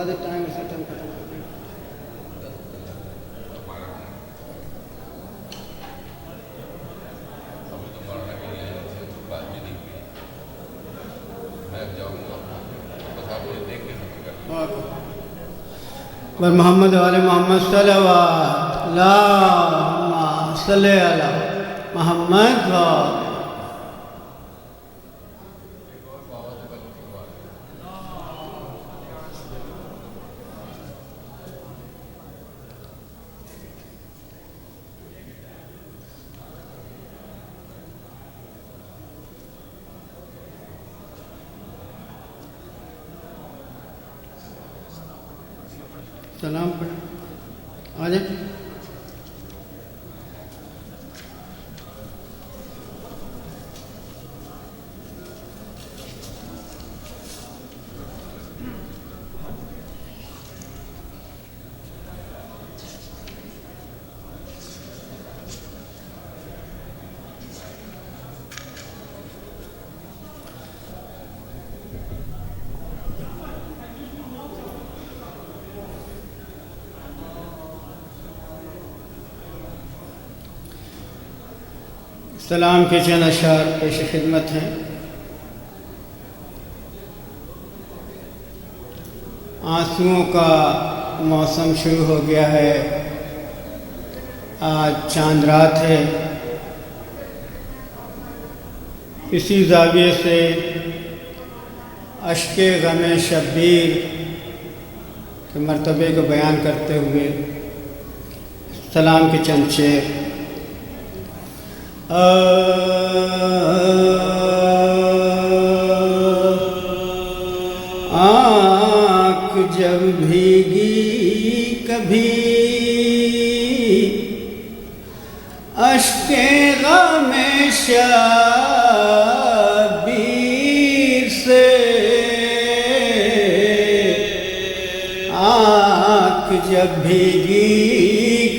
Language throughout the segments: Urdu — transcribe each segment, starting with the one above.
زیادہ ٹائم اسی ٹائم ختم کر دیں. بر محمد والے محمد صلوات اللہم صلی علی محمد سلام پڑھ آجائیں. سلام کے چند اشعار پیش خدمت ہیں. آنسوؤں کا موسم شروع ہو گیا ہے. آج چاند رات ہے. اسی زاویے سے اشک غم شبیر کے مرتبے کو بیان کرتے ہوئے سلام کے چند شعر. آنکھ جب بھیگی کبھی اشک غم شبیر سے، آنکھ جب بھیگی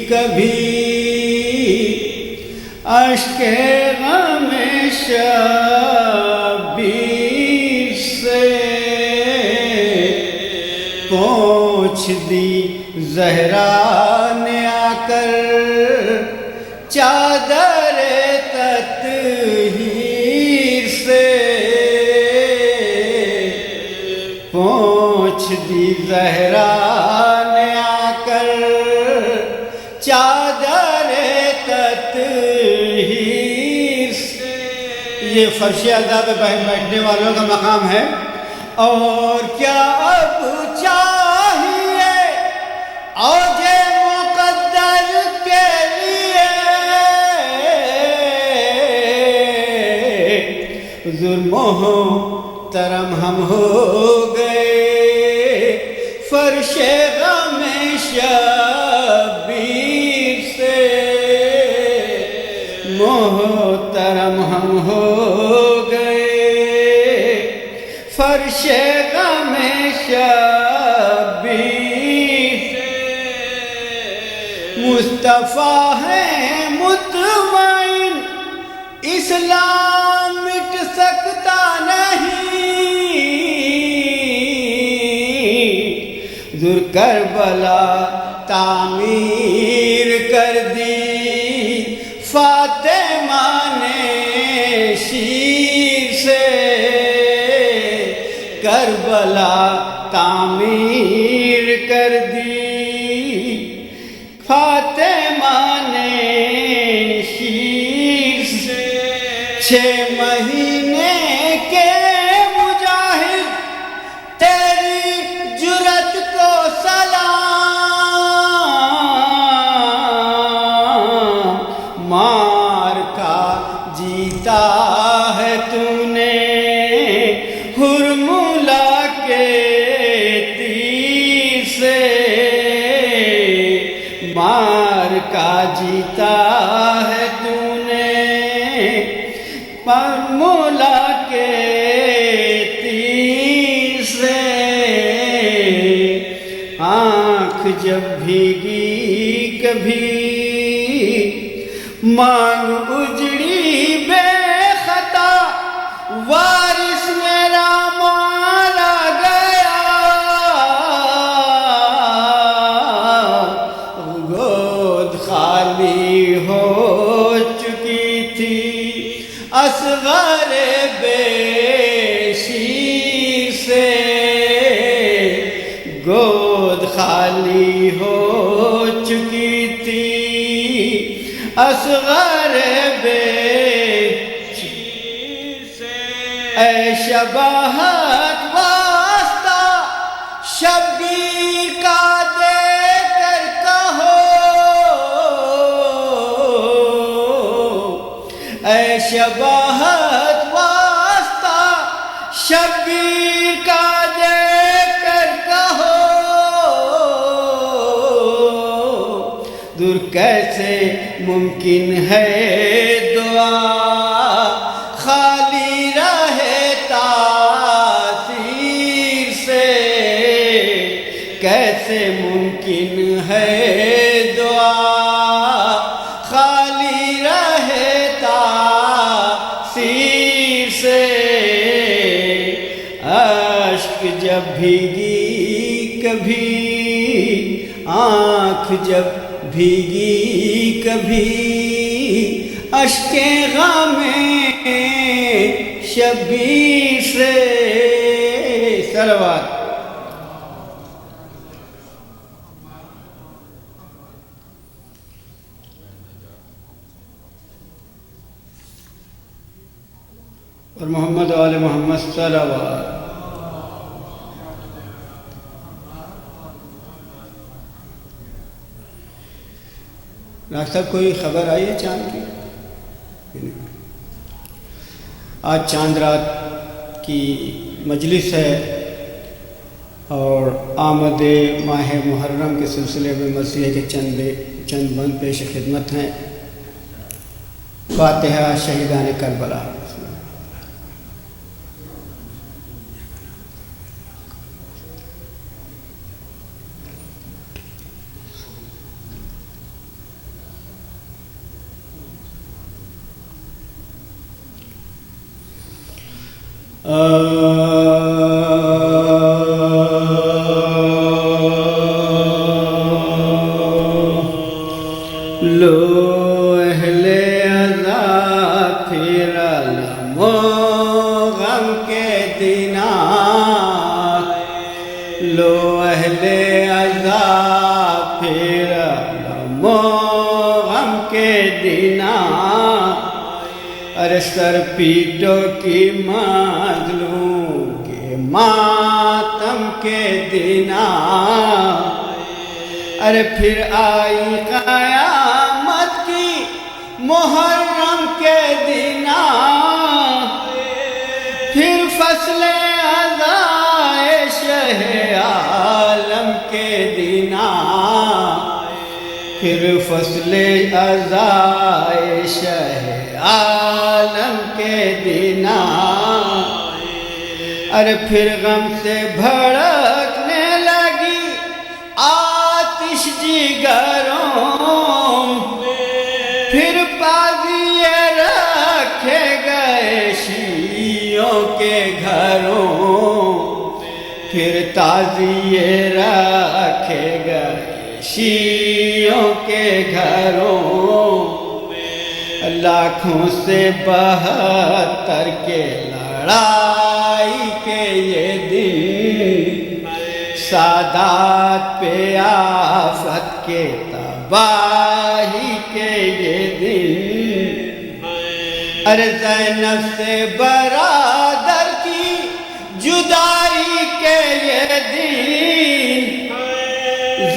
کبھی اشک غم شبیر سے، پوچھ دی زہرا نے آ کر چادر تطہیر سے، پوچھ دی زہرا نے آ کر چادر تطہیر سے. یہ فرش اعضاء پہ بیٹھنے والوں کا مقام ہے. اور کیا اب چاہیے اوج مقدر کے لیے، ظلم و محترم ہم ہو گئے فرش غم شبیر سے، محترم ہم ہو گئے فرش غم شبیر سے. مصطفیٰ ہے مطمئن اسلام مٹ سکتا نہیں، ذو کربلا تعمیر کر دی فاطمہ نے شیر سے، کربلا تعمیر کر دی فاطمہ نے شیر سے. 6 مہینے کے مجاہد تیری جرت کو سلام، مار کا جیتا ہے تو نے ہرملا کے تیر سے، مار کا جیتا ہے تو نے ہرملا کے تیر سے. آنکھ جب بھیگی کبھی مانگ اجڑی بے خطا، وارث میرا مارا گیا، گود خالی ہو چکی تھی اصغر بیشی سے، گود خالی ہو چکی تھی اصغر بیشی سے، اے شباہت واسطہ شبیر کا دے کر کہو، اے شباہت واسطہ شبیر کا دے کر کہو، دور کیسے ممکن ہے دعا خالی رہے تاثیر سے، کیسے ممکن ہے دعا خالی رہے تاثیر سے، اشک جب بھیگی کبھی آنکھ جب بھیگی کبھی اشک غم شبیر سے، صلوات۔ اور محمد و آل محمد صلوات۔ ڈاکٹر صاحب کوئی خبر آئی ہے چاند کی؟ آج چاند رات کی مجلس ہے اور آمد ماہ محرم کے سلسلے میں مسیح کے چند بند پیش خدمت ہیں۔ فاتحہ شہیدان کربلا۔ لو اہل عزا پھر علم و غم کے دنات، لو اہل عزا پھر علم و غم کے دنات، ارے سر پیٹو کی مظلوم کے ماتم کے دنات، ارے پھر آئی قیامت کی محرم کے دنات، پھر فصل عزائے شہ عالم کے دنات، پھر فصل عزائے شہ عالم کے دنات، ارے پھر غم سے بھڑکنے لگی آتش جگروں، پھر پازیے رکھے گئے شیعوں کے گھروں، پھر تازیے رکھے گئے شیعوں کے گھروں، لاکھوں سے 72 کے لڑائی کے یہ دن، سادات پہ آفت کے تباہی کے یہ دن، ارے زینب سے برادر کی جدائی کے یہ دن،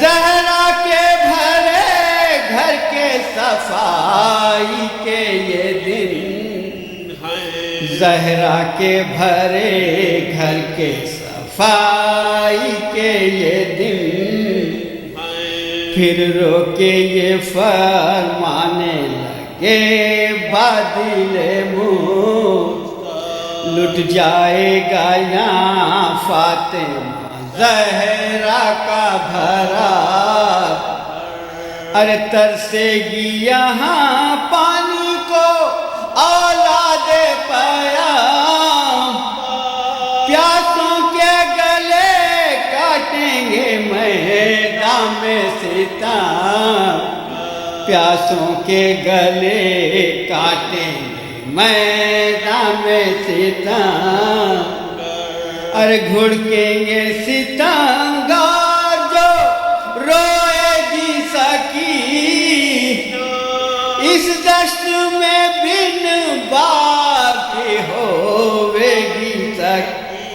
زہرا کے بھرے گھر کے صفائی کے یہ دن، زہرا کے بھرے گھر کے صفائی کے یہ دن، پھر رو کے یہ فرمانے لگے بادل منہ، لٹ جائے گا یہاں فاطمہ زہرا کا بھرا، ارے ترسے گی یہاں پانی کو اولاد پیام، پیاسوں کے گلے کاٹیں گے میدان میں ستم، پیاسوں کے گلے کاٹیں گے میدان میں ستم، ارے گھڑکیں گے ستمگار جو روئے گی سکی، اس دشت میں بن باقی ہوے گی سکی،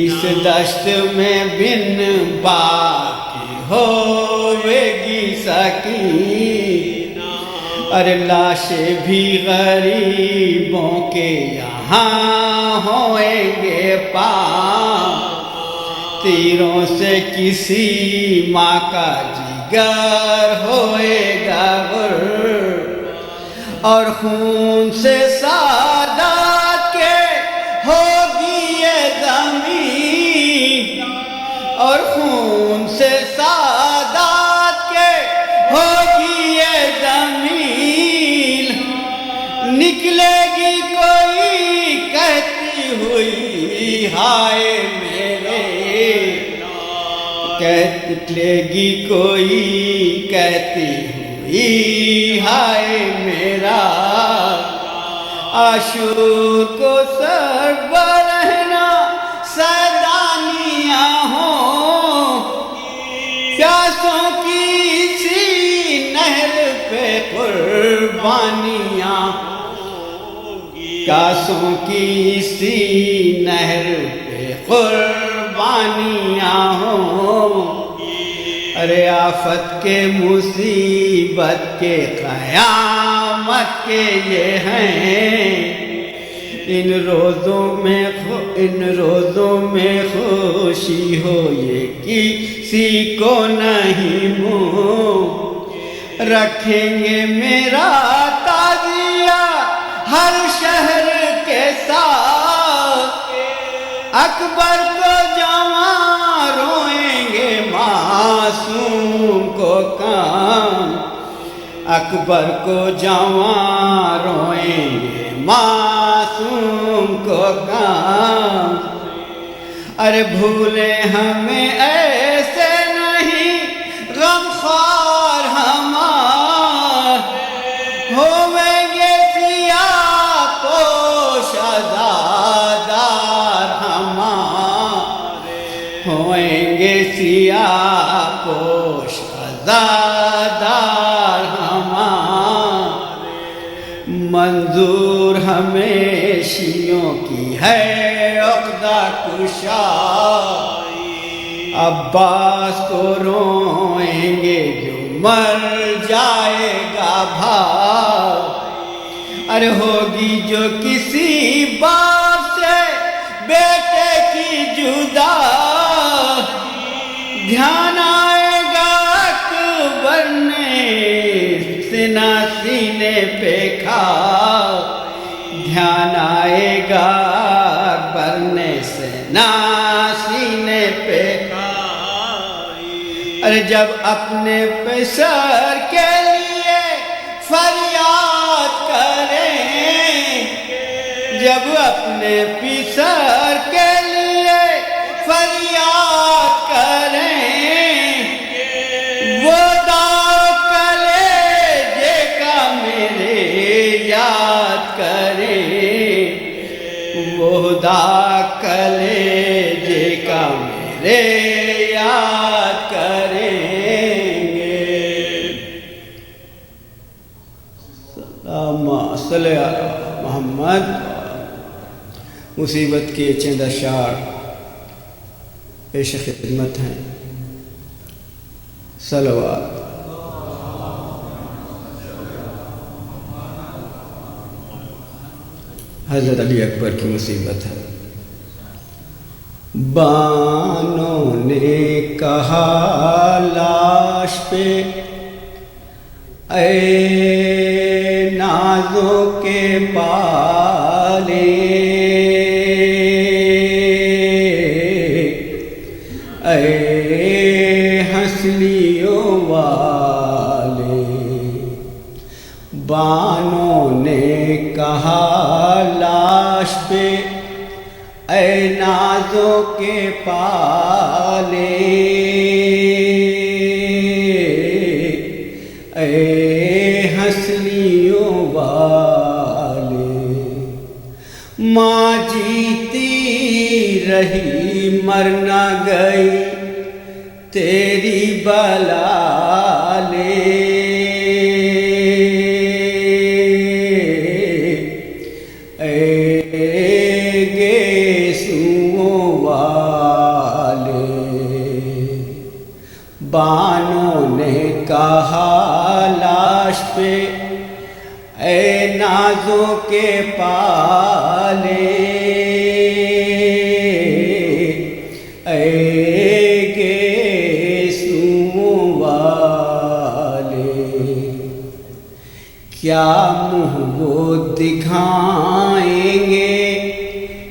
اس دشت میں بن باقی ہوے گی سکی، ارے لاشیں بھی غریبوں کے یہاں ہوئیں گے پاں، تیروں سے کسی ماں کا جگر ہوئے گا غر، اور خون سے سادات کے ہوگی یہ زمین، اور خون سے سادات کے ہوگی یہ زمین، نکلے گی کوئی کہتی ہوئی ہائے میرے، نکلے گی کوئی کہتی ہوئی ہائے میرا، عاشور کو سر برہنا سیدانیاں ہوں، پیاسوں کی سی نہر پہ قربانیاں، پیاسوں کی سی نہر پہ قربانیاں ہوں، ارے آفت کے مصیبت کے قیامت کے یہ ہیں، ان روزوں میں خوشی ہو یہ کسی کو نہیں منہ، رکھیں گے میرا تعزیہ ہر شہر کے ساتھ، اکبر کو جواں روئیں گے معصوم کو کام، اکبر کو جواں روئیں گے معصوم کو کام، ارے بھولے ہمیں ایسے نہیں غمخوار ہمار، ہوئیں گے سیاہ پوش عزادار ہمارے، ہوئیں گے سیاہ پوش عزادار ہمارے، منظور ہمیں شیعوں کی ہے عقدہ کشائی، عباس کو روئیں گے جو مر جائے گا بھائی، ارے ہوگی جو کسی باپ سے بیٹے کی جدا، دھیان آئے گا اکبر نے سینہ سینے پہ کھا، دھیان آئے گا اکبر نے سینہ سینے پہ کھا، ارے جب اپنے پیسر کے لیے فریاد کریں، جب اپنے پیسر کے لیے فریاد کریں، وہ داغ کلیجے کا میرے یاد کریں، وہ داغ کلیجے کا میرے یاد کریں گے۔ اللہم صلی علی محمد۔ مصیبت کے چند اشعار پیش خدمت ہیں، صلوات۔ حضرت علی اکبر کی مصیبت ہے۔ بانوں نے کہا لاش پہ اے نازوں کے پالے، اے ہنسلیوں والے، بانوں نے کہا لاش پہ اے نازوں کے پالے، اے ہنسلیوں والے، ماں جیتی رہی مر نہ گئی تیری بلا لے، اے گیسوؤں والے۔ بانوں نے کہا لاش پہ اے نازوں کے پالے، اے گیسوؤں والے، کیا منہ وہ دکھائیں گے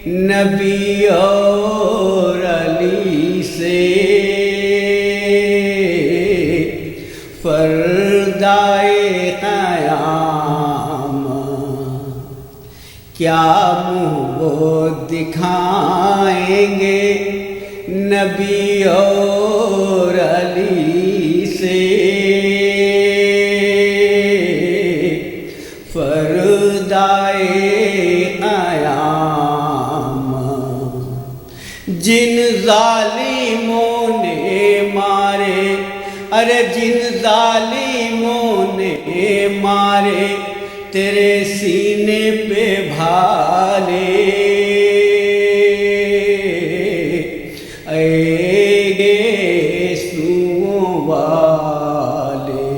نبی اور علی سے فردائے قیامت، کیا منہ وہ دکھائیں گے نبی اور علی سے فردائے قیامت؟ جن ظالموں نے مارے، ارے جن ظالموں نے مارے تیرے سینے پہ بھالے، اے گیسوؤں والے،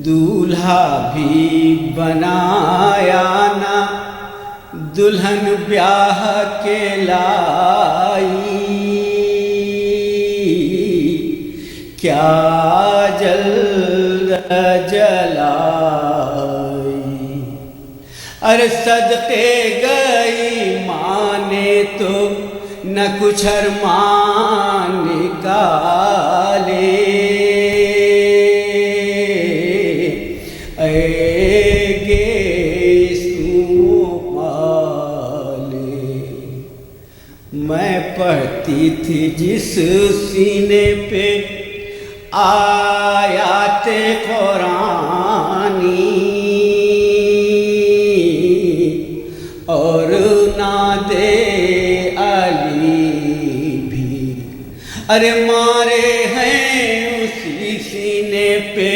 دولہا بھی بنایا نہ دلہن بیاہ کے لائی، کیا جلد جلائی، ارے صدقے گئی ماں نے تو نہ کچھ ارمان نکالے، اے گیسوؤں والے۔ میں پڑھتی تھی جس سینے پہ آیات قرآنی، اور ناد علی بھی، ارے مارے ہیں اسی سینے پہ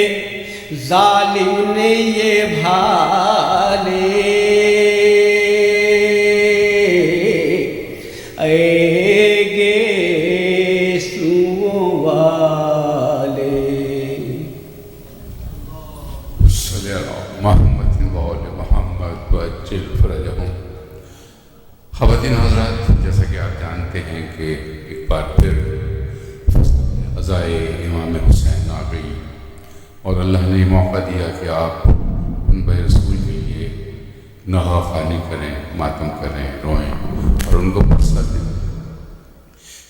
ظالم نے یہ بھالے، اے گیسوؤں والے۔ صلی اللہ محمد وآل محمد وعجل فرجہم۔ خواتین حضرات، جیسا کہ آپ جانتے ہیں کہ ایک بار پھر عزائے امام حسین آ گئی، اور اللہ نے موقع دیا کہ آپ ان بے رسول کے لیے نوحہ خوانی کریں، ماتم کریں، روئیں اور ان کو فرصت دیں۔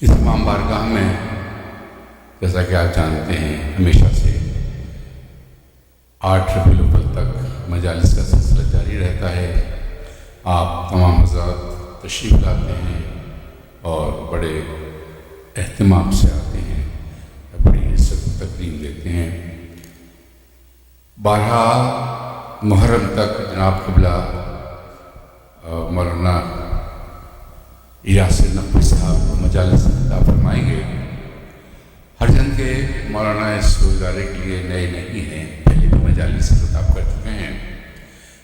اس امام بارگاہ میں جیسا کہ آپ جانتے ہیں ہمیشہ سے 8 ربیع الاول تک مجالس کا سلسلہ جاری رہتا ہے۔ آپ تمام حضرات تشریف لاتے ہیں اور بڑے اہتمام سے آتے ہیں، بڑی عزت و تکریم دیتے ہیں۔ 12 محرم تک جناب قبلہ مولانا یاسر نقوی صاحب مجالس عطا فرمائیں گے۔ ہر جن کے مولانا اس ادارے کے لیے نئے نہیں ہیں، پہلے بھی مجالس سے خطاب کر چکے ہیں،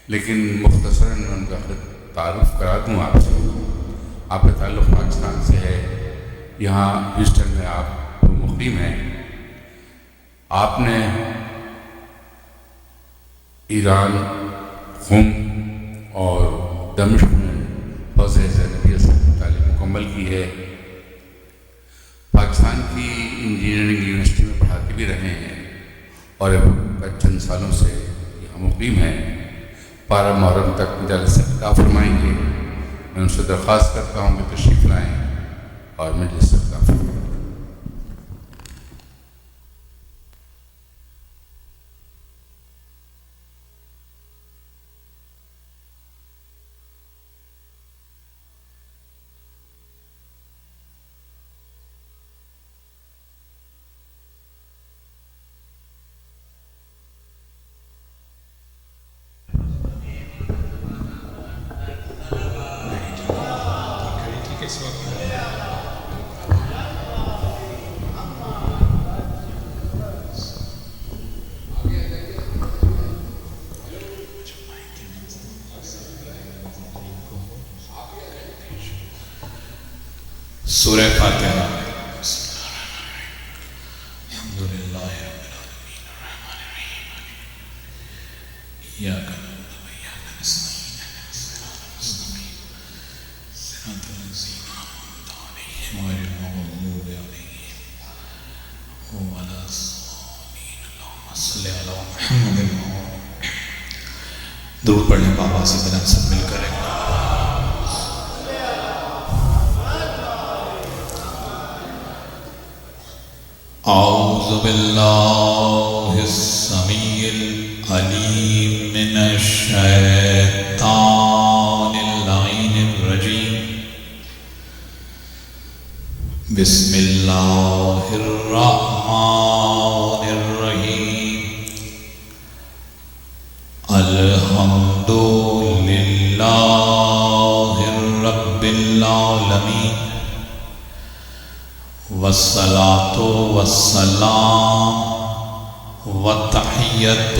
لیکن مختصراً ان کا تعارف کرا دوں آپ سے۔ آپ کا تعلق پاکستان سے ہے، یہاں ہیوسٹن میں آپ مقیم ہیں۔ آپ نے ایران، قم اور دمشق میں فوز زینبیہ سے تعلیم مکمل کی ہے۔ پاکستان کی انجینئرنگ یونیورسٹی میں پڑھاتے بھی رہے ہیں اور چند سالوں سے یہاں مقیم ہیں۔ 12 محرم تک مجالس سے خطاب فرمائیں گے۔ میں ان سے درخواست کرتا ہوں کہ تشریف لائیں اور مجلس سے خطاب فرمائیں۔ سورہ فاتحہ۔ الحمدللہ رب العالمین الرحمن الرحیم ایاک نعبد و ایاک نستعین صراط الذین انعمت علیہم غیر المغضوب علیہم ولا الضالین۔ اللہم صل علی محمد۔ درود پڑھنے بابا سے بلند سب مل کر ایک اعوذ باللہ السمیع العلیم من الشیطان اللعین الرجیم، بسم اللہ الرحمن الرحیم، الحمد للہ رب العالمین، والصلاة والسلام والتحیۃ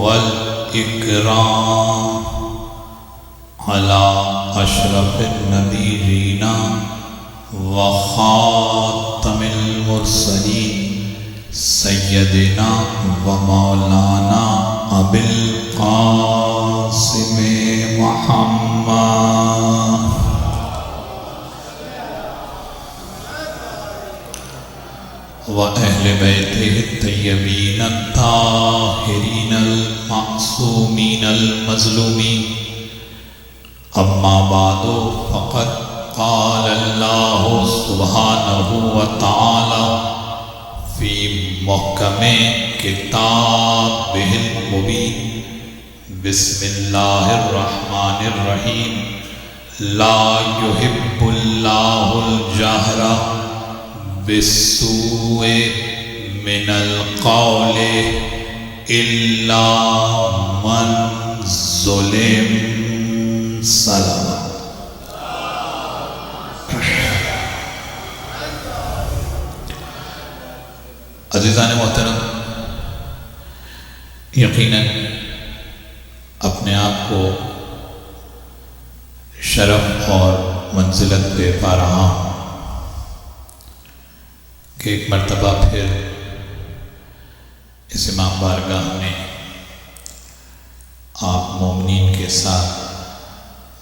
والاکرام علی اشرف النبیین وخاتم المرسلین سیدنا و مولانا ابی القاسم محمد وَأَهْلِ بَيْتِهِ الطَّيِّبِينَ الطَّاهِرِينَ الْمَعْصُومِينَ الْمَظْلُومِينَ، أَمَّا بَعْدُ فَقَدْ قَالَ اللَّهُ سُبْحَانَهُ وَتَعَالَى فِي مُحْكَمِ كِتَابِهِ الْمُبِينِ، بسم اللَّهِ الرَّحْمَنِ الرَّحِيمِ، لَا يُحِبُّ اللَّهُ الْجَهْرَ بالسوء من القول الا من ظلم۔ سلام۔ عزیزان محترم، یقیناً اپنے آپ کو شرف اور منزلت پہ پا رہا ہوں کہ ایک مرتبہ پھر اس امام بارگاہ میں آپ مومنین کے ساتھ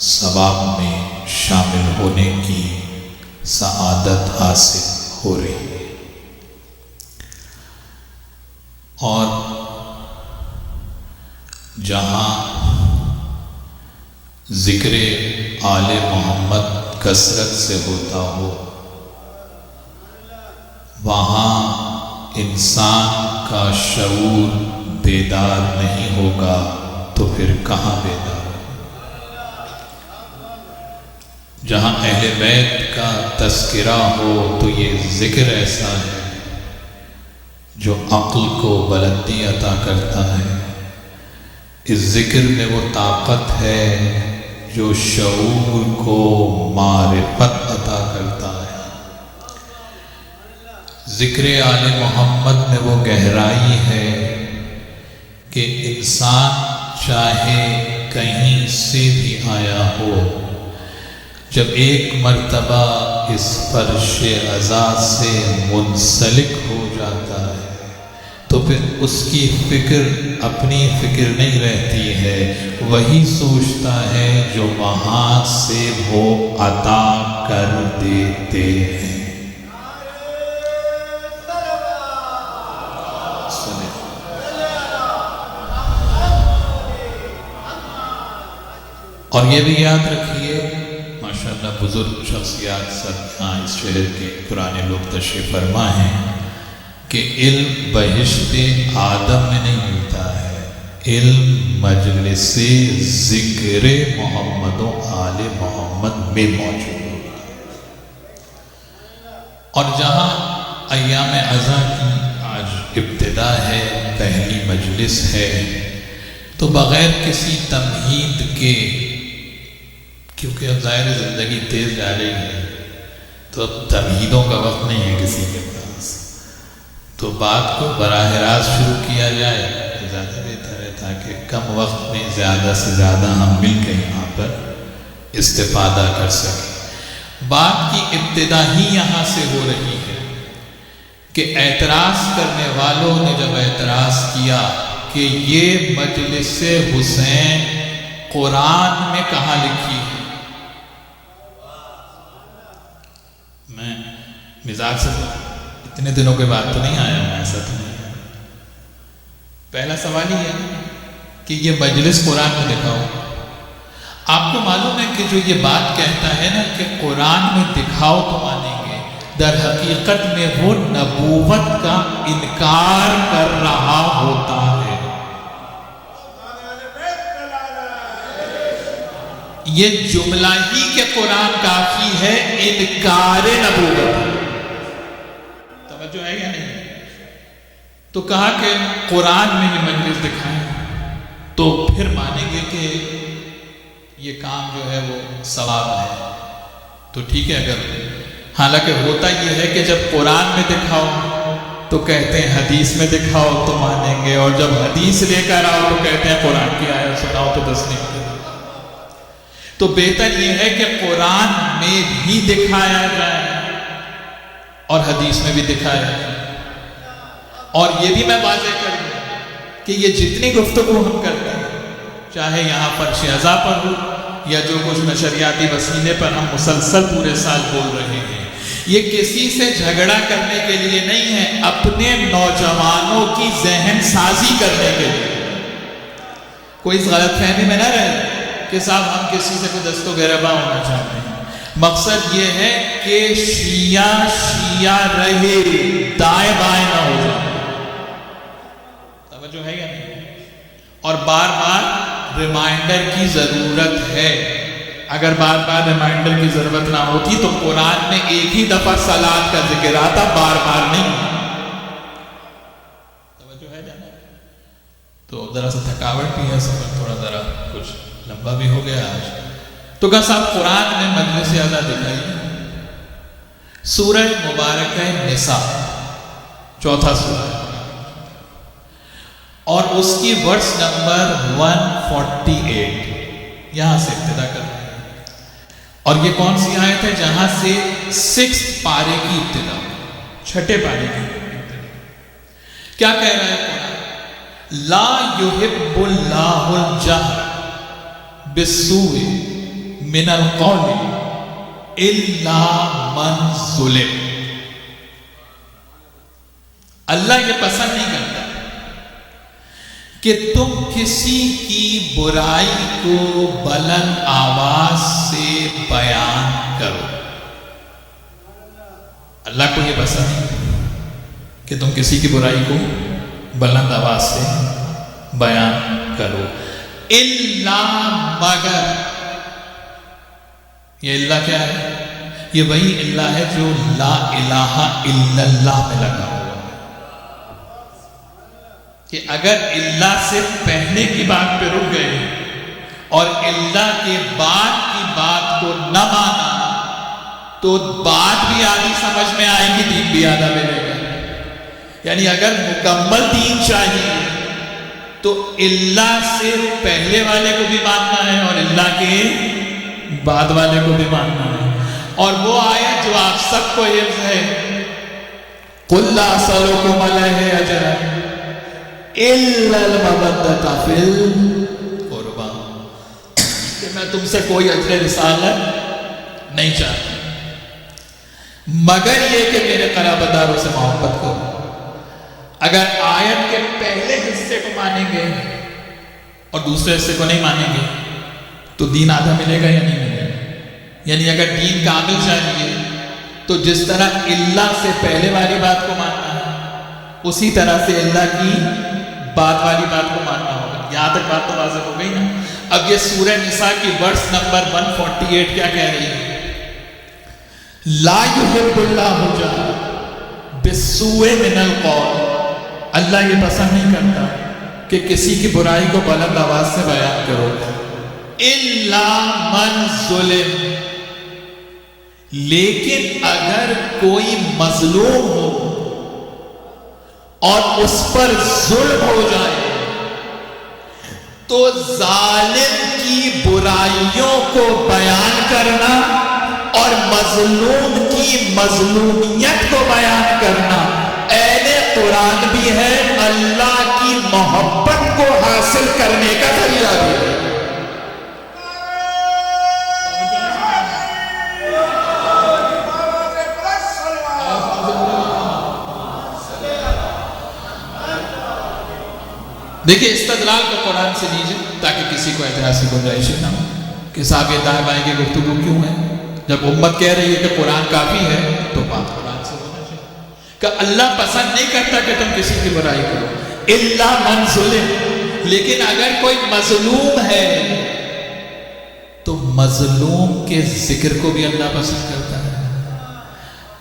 ثواب میں شامل ہونے کی سعادت حاصل ہو رہی ہے، اور جہاں ذکر آل محمد کثرت سے ہوتا ہو، وہاں انسان کا شعور بیدار نہیں ہوگا تو پھر کہاں بیدار ہو؟ جہاں اہل بیت کا تذکرہ ہو تو یہ ذکر ایسا ہے جو عقل کو بلندی عطا کرتا ہے، اس ذکر میں وہ طاقت ہے جو شعور کو معرفت عطا کرتا ہے، ذکر آل محمد میں وہ گہرائی ہے کہ انسان چاہے کہیں سے بھی آیا ہو، جب ایک مرتبہ اس فرش عزا سے منسلک ہو جاتا ہے تو پھر اس کی فکر اپنی فکر نہیں رہتی ہے، وہی سوچتا ہے جو وہاں سے وہ عطا کر دیتے ہیں۔ اور یہ بھی یاد رکھیے، ماشاءاللہ بزرگ شخصیات سب یہاں اس شہر کے پرانے لوگ تشریف فرما ہیں کہ علم بہشت آدم میں نہیں ملتا ہے، علم مجلس ذکر محمد و آل محمد میں موجود ہوگا۔ اور جہاں ایام عزا کی آج ابتدا ہے، پہلی مجلس ہے، تو بغیر کسی تمہید کے، کیونکہ اب ظاہر زندگی تیز جا رہی ہے تو اب تمہیدوں کا وقت نہیں ہے کسی کے پاس، تو بات کو براہ راست شروع کیا جائے تو زیادہ بہتر ہے، تاکہ کم وقت میں زیادہ سے زیادہ ہم مل کے یہاں پر استفادہ کر سکیں۔ بات کی ابتدا ہی یہاں سے ہو رہی ہے کہ اعتراض کرنے والوں نے جب اعتراض کیا کہ یہ مجلس حسین قرآن میں کہاں لکھی ہے. میں مزاج سے اتنے دنوں کے بعد تو نہیں آیا ہوں، ایسا تو نہیں. پہلا سوال ہی ہے کہ یہ مجلس قرآن میں دکھاؤ. آپ کو معلوم ہے کہ جو یہ بات کہتا ہے نا کہ قرآن میں دکھاؤ تو مانیں گے، در حقیقت میں وہ نبوت کا انکار کر رہا ہوتا ہے. یہ جملہ ہی کہ قرآن کافی ہے انکار نبوت. توجہ ہے یا نہیں؟ تو کہا کہ قرآن میں یہ مجلس دکھائیں تو پھر مانیں گے کہ یہ کام جو ہے وہ ثواب ہے. تو ٹھیک ہے. اگر حالانکہ ہوتا یہ ہے کہ جب قرآن میں دکھاؤ تو کہتے ہیں حدیث میں دکھاؤ تو مانیں گے، اور جب حدیث لے کر آؤ تو کہتے ہیں قرآن کی آیت سناؤ تو تسلیم کرو. تو بہتر یہ ہے کہ قرآن میں بھی دکھایا جائے اور حدیث میں بھی دکھایا جائے. اور یہ بھی میں واضح کر دوں کہ یہ جتنی گفتگو ہم کرتے ہیں، چاہے یہاں فرش ازا پر ہو یا جو کچھ نشریاتی وسیلے پر ہم مسلسل پورے سال بول رہے ہیں، یہ کسی سے جھگڑا کرنے کے لیے نہیں ہے، اپنے نوجوانوں کی ذہن سازی کرنے کے لیے. کوئی اس غلط فہمی میں نہ رہے کہ صاحب ہم کسی سے کوئی دست و گریباں ہونا چاہتے ہیں. مقصد یہ ہے کہ شیعہ رہے، دائیں بائیں نہ ہو جائے. توجہ ہے یا نہیں؟ اور بار بار ریمائنڈر کی ضرورت ہے. اگر بار بار ریمائنڈر کی ضرورت نہ ہوتی تو قرآن میں ایک ہی دفعہ صلاۃ کا ذکر آتا، بار بار نہیں. توجہ ہے جانا. تو ذرا سا تھکاوٹ بھی ہے، سفر تھوڑا ذرا کچھ لمبا بھی ہو گیا آج. تو کہا صاحب قرآن میں مجلس ازا دکھائی. سورہ مبارکہ نساء 4 سورہ اور اس کی ورس نمبر 148 یہاں سے ابتدا کر رہے ہیں. اور یہ کون سی آیت ہے جہاں سے 6 پارے کی ابتدا، 6 پارے کی ابتدا. کیا کہہ رہا ہے قرآن؟ لا یحب اللہ الجہر بالسوء من القول الا من ظلم. اللہ یہ پسند نہیں کرتا کہ تم کسی کی برائی کو بلند آواز سے بیان کرو. اللہ کو یہ پسند نہیں کہ تم کسی کی برائی کو بلند آواز سے بیان کرو. الا مگر، یہ اللہ کیا ہے؟ یہ وہی اللہ ہے جو لا الہ الا اللہ میں لگا ہوا ہے. کہ اگر اللہ سے پہلے کی بات پہ رک گئے اور اللہ کے بعد کی بات کو نہ مانا تو بات بھی آدھی سمجھ میں آئے گی، دین بھی آدھا ملے گا. یعنی اگر مکمل دین چاہیے تو اللہ سے پہلے والے کو بھی ماننا ہے اور اللہ کے بعد والے کو بھی ماننا ہے. اور وہ آیت جو آپ سب کو حفظ ہے، قُلْ لَا أَسْأَلُكُمْ عَلَيْهِ أَجْرًا إِلَّا الْمَوَدَّةَ فِي الْقُرْبَى، کہ میں تم سے کوئی اجر رسالت نہیں چاہتا مگر یہ کہ میرے قرابت داروں سے محبت کرو. اگر آیت کے پہلے حصے کو مانیں گے اور دوسرے حصے کو نہیں مانیں گے تو دین آدھا ملے گا یا نہیں ملے گا. یعنی اگر دین کامل چاہیے تو جس طرح اللہ سے پہلے والی بات کو ماننا ہے اسی طرح سے اللہ کی بعد والی بات کو ماننا ہوگا. یہاں تک بات تو واضح ہو گئی نا. اب یہ سورہ نساء کی ورس نمبر 148 کیا کہہ رہی ہے؟ لا یحب اللہ الجہر بالسوء من القول. اللہ یہ پسند نہیں کرتا کہ کسی کی برائی کو بلند آواز سے بیان کرو. الا من ظلم، لیکن اگر کوئی مظلوم ہو اور اس پر ظلم ہو جائے تو ظالم کی برائیوں کو بیان کرنا اور مظلوم کی مظلومیت کو بیان کرنا اہل قرآن بھی ہے، اللہ کی محبت کو حاصل کرنے کا ذریعہ بھی ہے۔ دیکھیں استدلال کو قرآن سے لیجیے تاکہ کسی کو اعتراض کی گنجائش نہ ہو کہ صاحب یہ دائیں بائیں کی گفتگو کیوں ہے؟ جب امت کہہ رہی ہے کہ قرآن کافی ہے تو بات قرآن سے ہونا چاہیے کہ اللہ پسند نہیں کرتا کہ تم کسی کی برائی کرو الا من ظلم، لیکن اگر کوئی مظلوم ہے تو مظلوم کے ذکر کو بھی اللہ پسند کرتا ہے،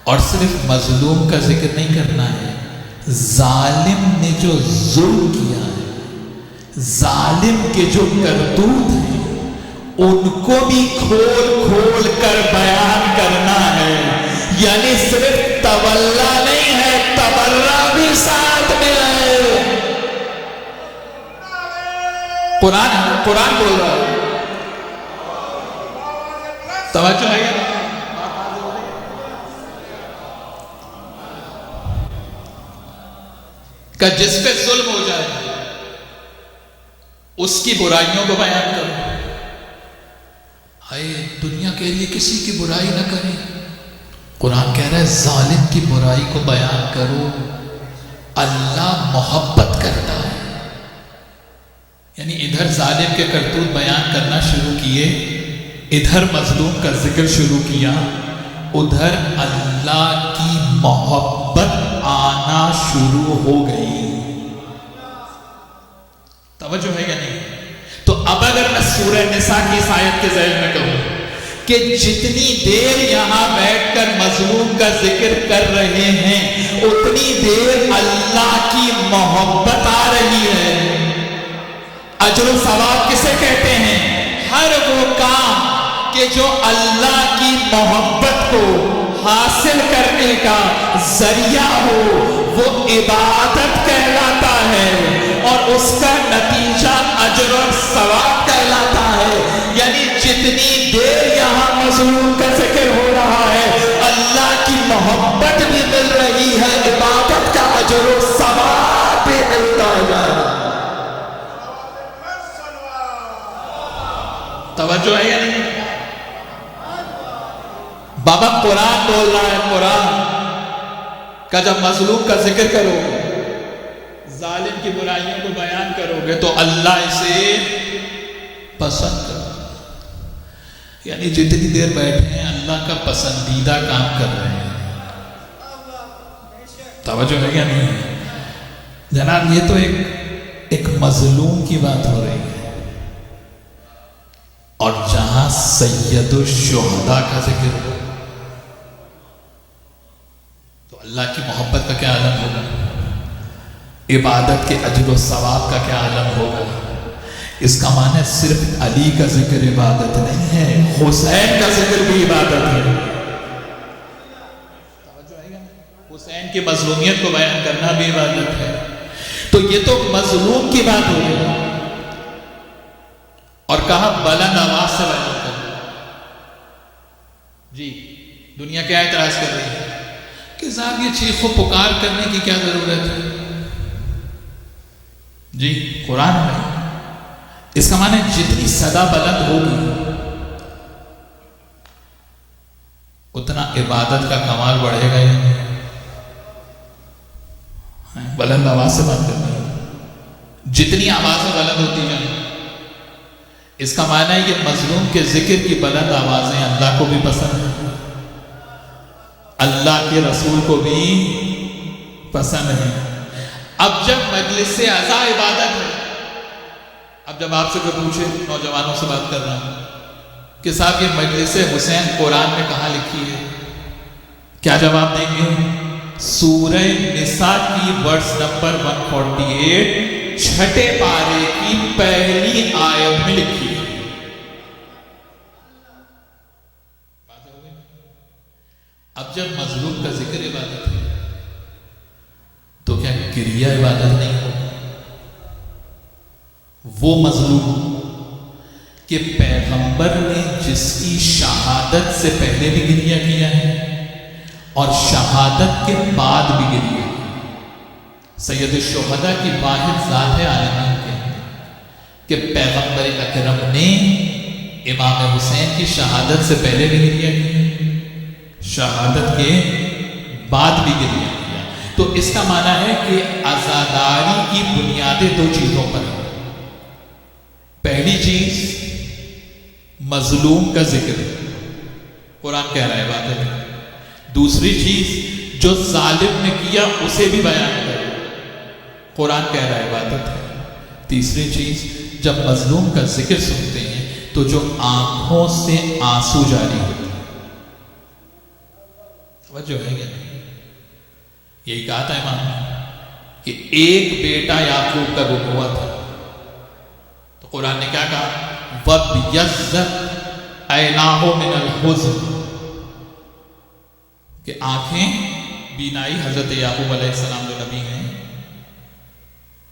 اور صرف مظلوم کا ذکر نہیں کرنا ہے، ظالم نے جو ظلم کیا ہے، ظالم کے جو کرتوت ہیں ان کو بھی کھول کھول کر بیان کرنا ہے، یعنی صرف تولا نہیں ہے، تبرہ بھی ساتھ میں ہے۔ قرآن بول رہا ہے، توجہ ہے یا نہیں؟ کہ جس پہ ظلم ہو جائے اس کی برائیوں کو بیان کرو۔ ہائے دنیا کے لیے کسی کی برائی نہ کرے، قرآن کہہ رہا ہے ظالم کی برائی کو بیان کرو، اللہ محبت کرتا ہے۔ یعنی ادھر ظالم کے کرتوت بیان کرنا شروع کیے، ادھر مظلوم کا ذکر شروع کیا، ادھر اللہ کی محبت آنا شروع ہو گئی۔ توجہ ہے یا نہیں؟ تو اب اگر میں سورہ نساء کی اس آیت کے ذیل میں کہوں کہ جتنی دیر یہاں بیٹھ کر مظلوم کا ذکر کر رہے ہیں اتنی دیر اللہ کی محبت آ رہی ہے۔ اجر و ثواب کسے کہتے ہیں؟ ہر وہ کام کہ جو اللہ کی محبت کو حاصل کرنے کا ذریعہ ہو وہ عبادت کہلاتا ہے، اور اس کا نتیجہ اجر اور ثواب کہلاتا ہے۔ یعنی جتنی دیر یہاں مظلوم کا ذکر ہو رہا ہے اللہ کی محبت بھی مل رہی ہے، عبادت کا اجر و ثواب بھی ملتا ہے۔ توجہ ہے یا نہیں؟ بابا قرآن بول رہا ہے، قرآن کا جب مظلوم کا ذکر کرو گے، ظالم کی برائیوں کو بیان کرو گے تو اللہ اسے پسند کرو گے۔ یعنی جتنی دیر بیٹھے ہیں اللہ کا پسندیدہ کام کر رہے ہیں۔ توجہ ہے یا نہیں؟ جناب یہ تو ایک مظلوم کی بات ہو رہی ہے، اور جہاں سید الشہداء کا ذکر ہو تو اللہ کی محبت کا کیا عالم ہوگا، عبادت کے اجر و ثواب کا کیا عالم ہوگا۔ اس کا معنی صرف علی کا ذکر عبادت نہیں ہے، حسین کا ذکر بھی عبادت ہے۔ حسین کی مظلومیت کو بیان کرنا بھی عبادت ہے۔ تو یہ تو مظلوم کی بات ہو گئی، اور کہا بلند آواز سے بیان کرو۔ جی دنیا کیا اعتراض کر رہی ہے کہ صاحب یہ چیخ و پکار کرنے کی کیا ضرورت ہے؟ جی قرآن میں اس کا معنی جتنی صدا بلند ہوگی اتنا عبادت کا کمال بڑھے گا یا نہیں؟ بلند آواز سے بات کرنا ہے، جتنی آوازیں بلند ہوتی ہیں اس کا معنی ہے کہ مظلوم کے ذکر کی بلند آوازیں اللہ کو بھی پسند ہیں، اللہ کے رسول کو بھی پسند ہے۔ اب جب مجلس عزا عبادت ہے، اب جب آپ سے کوئی پوچھے، نوجوانوں سے بات کر رہا ہوں کہ صاحب یہ مجلس حسین قرآن میں کہاں لکھی ہے، کیا جواب دیں گے؟ سورہ نساء کی ورس نمبر 148 چھٹے پارے کی پہلی آیت میں لکھی ہے۔ اب جب مظلوم کا ذکر عبادت ہے تو کیا کریا عبادت نہیں ہو؟ وہ مظلوم کہ پیغمبر نے جس کی شہادت سے پہلے بھی گریہ کیا ہے اور شہادت کے بعد بھی گریہ کیا. سید الشہداء کی واحد ذات عالمین کے کہ پیغمبر اکرم نے امام حسین کی شہادت سے پہلے بھی گریہ کیا، شہادت کے بعد بھی گریہ کیا. تو اس کا معنی ہے کہ عزاداری کی بنیادیں دو چیزوں پر ہیں. پہلی چیز مظلوم کا ذکر، قرآن کہہ رہا ہے بات ہے. دوسری چیز جو ظالم نے کیا اسے بھی بیان کرے، قرآن کہہ رہا ہے عبادت ہے. تیسری چیز جب مظلوم کا ذکر سنتے ہیں تو جو آنکھوں سے آنسو جاری ہوتے ہیں. توجہ ہے کیا نہیں؟ یہی کہا تھا امام نے کہ ایک بیٹا یعقوب کا گم ہوا تھا تو قرآن نے کیا کہا؟ وَبْيَضَّتْ عَيْنَاهُ مِنَ الْحُزْنِ، کہ آنکھیں بینائی حضرت یعقوب علیہ السلام جو نبی ہیں.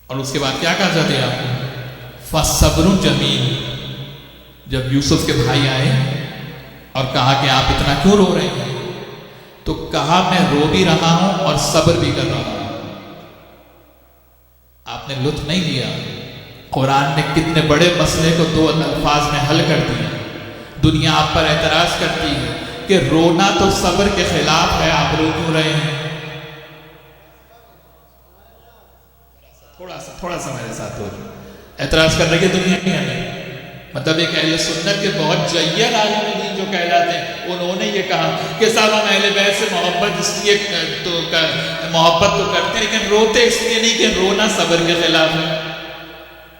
اور اس کے بعد کیا کہا حضرت یعقوب؟ فَصَبْرٌ جَمِيلٌ. جب یوسف کے بھائی آئے اور کہا کہ آپ اتنا کیوں رو رہے ہیں تو کہا میں رو بھی رہا ہوں اور صبر بھی کر رہا ہوں. آپ نے لطف نہیں لیا. قرآن نے کتنے بڑے مسئلے کو دو الفاظ میں حل کر دیا. دنیا آپ پر اعتراض کرتی ہے کہ رونا تو صبر کے خلاف ہے، آپ رو کیوں رہے ہیں؟ تھوڑا سا میرے ساتھ ہو جائے. اعتراض کرنے کی دنیا نہیں. مطلب ایک اہل سنت کے بہت جید عالم دین جو کہلاتے ہیں انہوں نے یہ کہا کہ صاحب ہم اہل بیت سے محبت اس لیے محبت تو کرتے ہیں لیکن روتے اس لیے نہیں کہ رونا صبر کے خلاف ہے.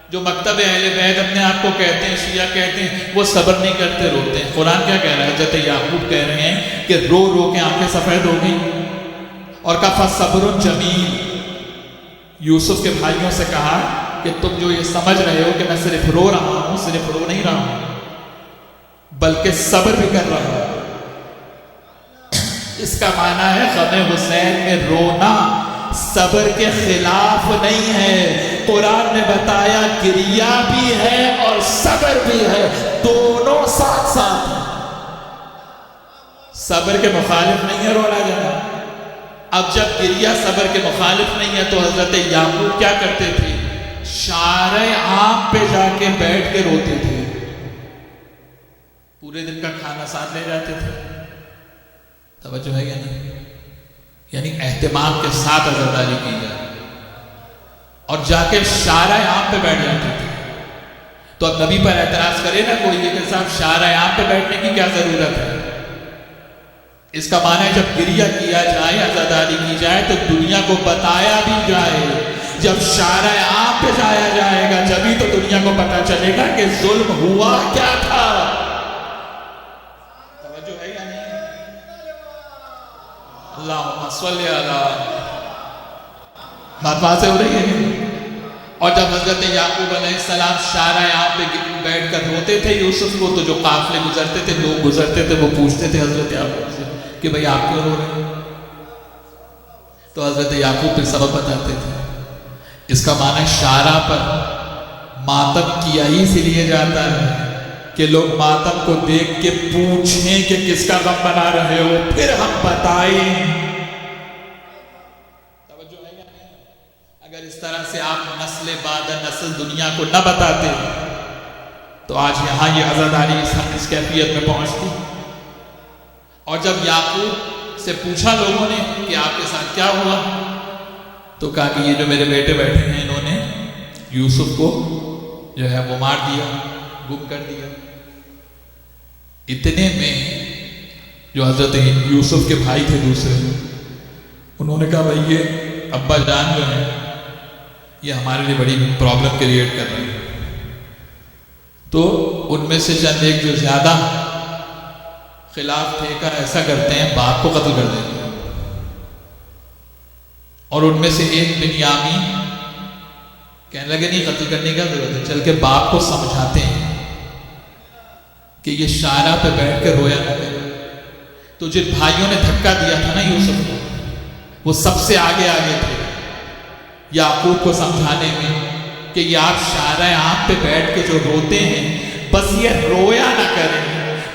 جو مکتب اہل بیت اپنے آپ کو کہتے ہیں، شیعہ کہتے ہیں، وہ صبر نہیں کرتے، روتے ہیں. قرآن کیا کہہ رہا ہے؟ حضرت یعقوب کہہ رہے ہیں کہ رو رو کے آنکھیں سفید ہو گئی اور کہا فَصَبْرٌ جَمِيلٌ. یوسف کے بھائیوں سے کہا کہ تم جو یہ سمجھ رہے ہو کہ میں صرف رو رہا ہوں، صرف رو نہیں رہا ہوں بلکہ صبر بھی کر رہا ہوں. اس کا معنی ہے غم حسین میں رونا صبر کے خلاف نہیں ہے. قرآن نے بتایا گریہ بھی ہے اور صبر بھی ہے، دونوں ساتھ ساتھ ہیں. صبر کے مخالف نہیں ہے رونا جانا. اب جب گریہ صبر کے مخالف نہیں ہے تو حضرت یعقوب کیا کرتے تھے؟ شارع عام پہ جا کے بیٹھ کے روتے تھے. پورے دن کا کھانا ساتھ لے جاتے تھے. توجہ ہے یا نہیں؟ یعنی اہتمام کے ساتھ عزاداری کی جائے اور جا کے شارع عام پہ بیٹھ جاتے تھے. تو اب نبی پر اعتراض کرے نا کوئی کہ صاحب شارع عام پہ بیٹھنے کی کیا ضرورت ہے؟ اس کا معنی ہے جب گریہ کیا جائے، عزاداری کی جائے تو دنیا کو بتایا بھی جائے. جب شارع عام پہ جایا جائے گا جبھی تو دنیا کو پتا چلے گا کہ ظلم ہوا کیا تھا. توجہ ہے یا نہیں؟ اللہم صلی علی بات واضح ہو رہی ہے. اور جب حضرت یعقوب علیہ السلام شارع عام پہ بیٹھ کر روتے تھے یوسف کو تو جو قافلے گزرتے تھے، لوگ گزرتے تھے، وہ پوچھتے تھے حضرت یعقوب سے کہ بھئی آپ کیوں رو رہے ہیں؟ تو حضرت یعقوب پھر سبب بتاتے تھے. اس کا معنی شارع پر ماتم کیا ہی اس لیے جاتا ہے کہ لوگ ماتم کو دیکھ کے پوچھیں کہ کس کا غم بنا رہے ہو، پھر ہم بتائیں. توجہ ہے یا نہیں؟ اگر اس طرح سے آپ نسل بعد نسل دنیا کو نہ بتاتے تو آج یہاں یہ عزاداری اس کیفیت میں پہنچتی. اور جب یعقوب سے پوچھا لوگوں نے کہ آپ کے ساتھ کیا ہوا تو کہا کہ یہ جو میرے بیٹے بیٹھے ہیں انہوں نے یوسف کو جو ہے وہ مار دیا، گم کر دیا. اتنے میں جو حضرت یوسف کے بھائی تھے دوسرے، انہوں نے کہا بھائی یہ ابا جان جو ہیں یہ ہمارے لیے بڑی پرابلم کریٹ کر رہے ہیں. تو ان میں سے چند ایک جو زیادہ خلاف تھے کا ایسا کرتے ہیں باپ کو قتل کر دیتے ہیں. اور ان میں سے ایک بنیامین کہنے لگے نہیں قتل کرنے کا ضرورت ہے، چل کے باپ کو سمجھاتے ہیں کہ یہ شارع پہ بیٹھ کے رویا نہ کرے. تو جن بھائیوں نے دھکا دیا تھا نا یوسف کو، وہ سب سے آگے تھے یعقوب کو سمجھانے میں کہ یہ آپ شارع عام پہ بیٹھ کے جو روتے ہیں بس یہ رویا نہ کریں،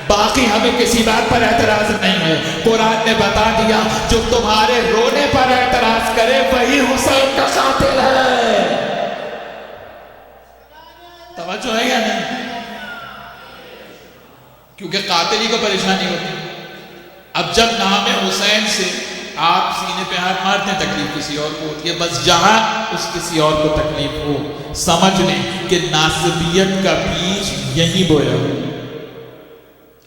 باقی ہمیں کسی بات پر اعتراض نہیں ہے۔ قرآن نے بتا دیا جو تمہارے رونے پر اعتراض کرے وہی حسین کا قاتل ہے۔ توجہ ہے یا نہیں؟ کیونکہ قاتل ہی کو پریشانی ہوتی ہے۔ اب جب نام حسین سے آپ سینے پہ ہاتھ مارتے ہیں تکلیف کسی اور کو ہوتی ہے، بس جہاں اس کسی اور کو تکلیف ہو سمجھ لیں کہ ناسبیت کا بیج یہی بویا ہو،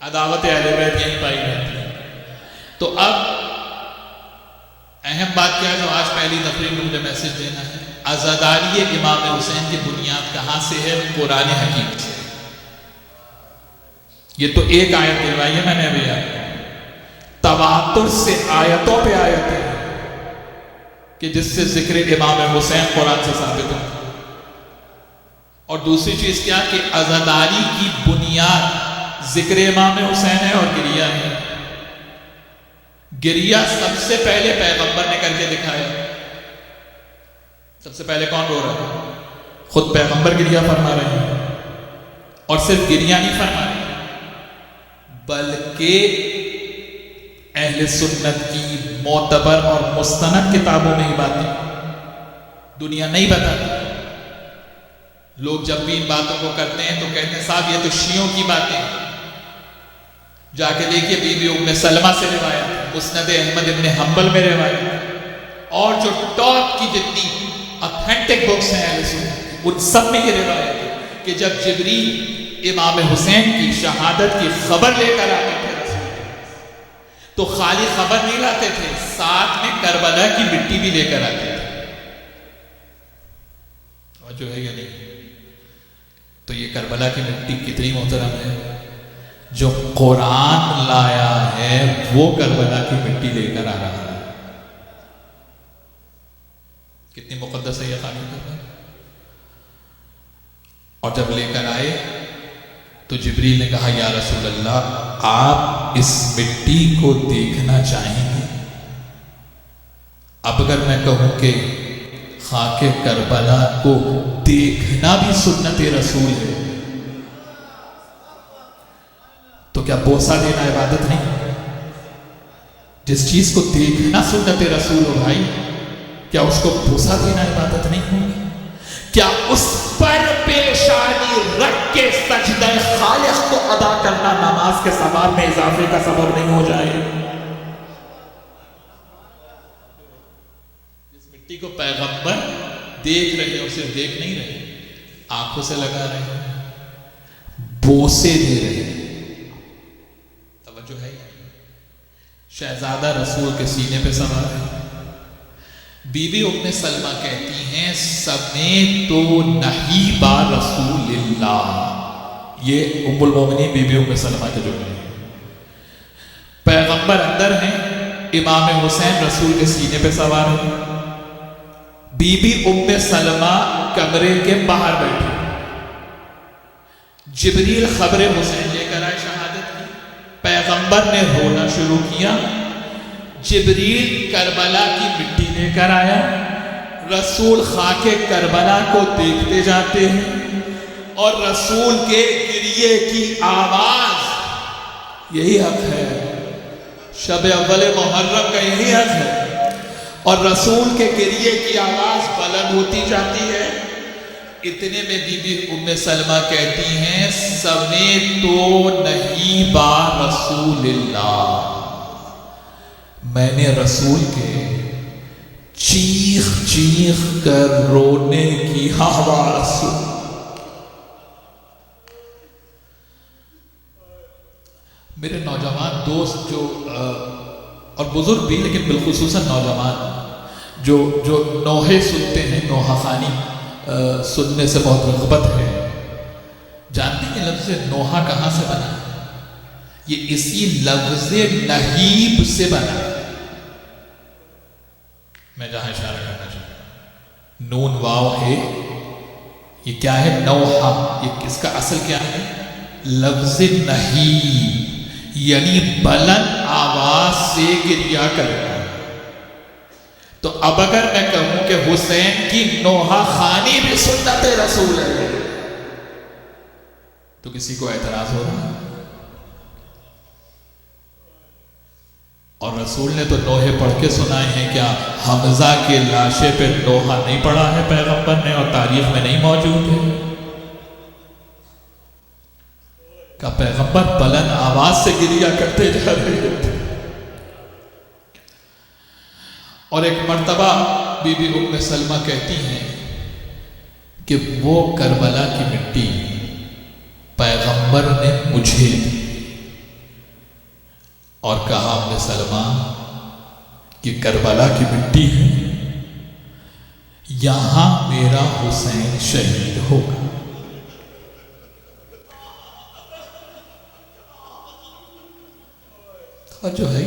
عداوت اہل بیت یہیں پائی جاتی ہے۔ تو اب اہم بات کیا ہے جو آج پہلی تقریر میں مجھے میسج دینا ہے، عزاداری امام حسین کی بنیاد کہاں سے ہے؟ قرآن حکیم سے۔ یہ تو ایک آیت دلوائی ہے میں نے ابھی آپ کو، تواتر سے آیتوں پہ آیتیں کہ جس سے ذکر امام حسین قرآن سے ثابت ہو۔ اور دوسری چیز کیا کہ عزاداری کی بنیاد ذکر امام حسین ہے اور گریہ ہے۔ گریہ سب سے پہلے پیغمبر نے کر کے دکھایا۔ سب سے پہلے کون رو رہا ہے؟ خود پیغمبر گریہ فرما رہے ہیں، اور صرف گریہ نہیں فرما رہے بلکہ اہل سنت کی معتبر اور مستند کتابوں میں ہی باتیں دنیا نہیں بتاتی۔ لوگ جب بھی ان باتوں کو کرتے ہیں تو کہتے ہیں صاحب یہ تو شیعوں کی باتیں ہیں۔ جا کے دیکھیے بی بی ام سلمہ سے روایت، مسند احمد ابن حنبل میں روایت، اور جو ٹاپ کی جتنی اتھینٹک بکس ہیں اہل سنت ان سب میں یہ روایت ہے کہ جب جبریل امام حسین کی شہادت کی خبر لے کر آتے تھے تو خالی خبر نہیں لاتے تھے، ساتھ میں کربلا کی مٹی بھی لے کر آتے تھے۔ اور جو ہے یا نہیں؟ تو یہ کربلا کی مٹی کتنی محترم ہے، جو قرآن لایا ہے وہ کربلا کی مٹی لے کر آ رہا ہے۔ کتنی مقدس ہے یہ خالی کربلا۔ اور جب لے کر آئے تو جبریل نے کہا یا رسول اللہ آپ اس مٹی کو دیکھنا چاہیں گے؟ اب اگر میں کہوں کہ خاک کربلا کو دیکھنا بھی سنت رسول ہے تو کیا بوسہ دینا عبادت نہیں؟ جس چیز کو دیکھنا سنت رسول ہو بھائی، کیا اس کو بوسہ دینا عبادت نہیں ہوگی؟ کیا اس پر پیشانی رکھ کے سجدہ خالق کو ادا کرنا نماز کے ثواب میں اضافے کا سبب نہیں ہو جائے؟ اس مٹی کو پیغمبر دیکھ رہے ہیں، اسے دیکھ نہیں رہے، آنکھوں سے لگا رہے ہیں، بوسے دے رہے ہیں۔ توجہ ہے؟ شہزادہ رسول کے سینے پہ سوار ہے۔ بی بی ام سلمہ کہتی ہیں سمیت نہیب رسول اللہ، یہ ام المومنین بی بی ام سلمہ کے جملے ہیں۔ پیغمبر اندر ہیں، امام حسین رسول کے سینے پہ سوار ہیں، بی بی ام سلمہ کمرے کے باہر بیٹھے، جبریل خبر حسین لے کر آئے شہادت کی، پیغمبر نے رونا شروع کیا، جبریل کربلا کی مٹی لے کر آیا، رسول خاک کربلا کو دیکھتے جاتے ہیں، اور رسول کے گریے کی آواز، یہی حق ہے، شب اول محرم کا یہی حق ہے، اور رسول کے گریے کی آواز بلند ہوتی جاتی ہے۔ اتنے میں بی بی ام سلمہ کہتی ہیں سمیت نہیب رسول اللہ، میں نے رسول کے چیخ چیخ کر رونے کی آواز سنی۔ میرے نوجوان دوست جو اور بزرگ بھی لیکن بالخصوصاً نوجوان جو نوحے سنتے ہیں، نوحہ خوانی سننے سے بہت رغبت ہے، جانتے ہیں لفظ نوحہ کہاں سے بنا؟ یہ اسی لفظ نہیب سے بنا۔ میں جہاں اشارہ کرنا چاہتا ہوں، نون واو ہے، یہ کیا ہے؟ نوحہ، یہ اس کا اصل کیا ہے؟ لفظ نہیب، یعنی بلند آواز سے گریہ کرنا۔ تو اب اگر میں کہوں کہ حسین کی نوحہ خوانی بھی سنت رسول ہے تو کسی کو اعتراض ہو رہا ہے؟ اور رسول نے تو لوہے پڑھ کے سنائے ہیں، کیا حمزہ کے لاشے پہ لوہا نہیں پڑا ہے پیغمبر نے اور تاریخ میں نہیں موجود ہے؟ کہ پیغمبر بلند آواز سے گریا کرتے جا رہے تھے۔ اور ایک مرتبہ بی بی ام سلمہ کہتی ہیں کہ وہ کربلا کی مٹی پیغمبر نے مجھے دی اور کہا ام سلمہ کہ کربلا کی مٹی ہے، یہاں میرا حسین شہید ہوگا۔ اور جو ہے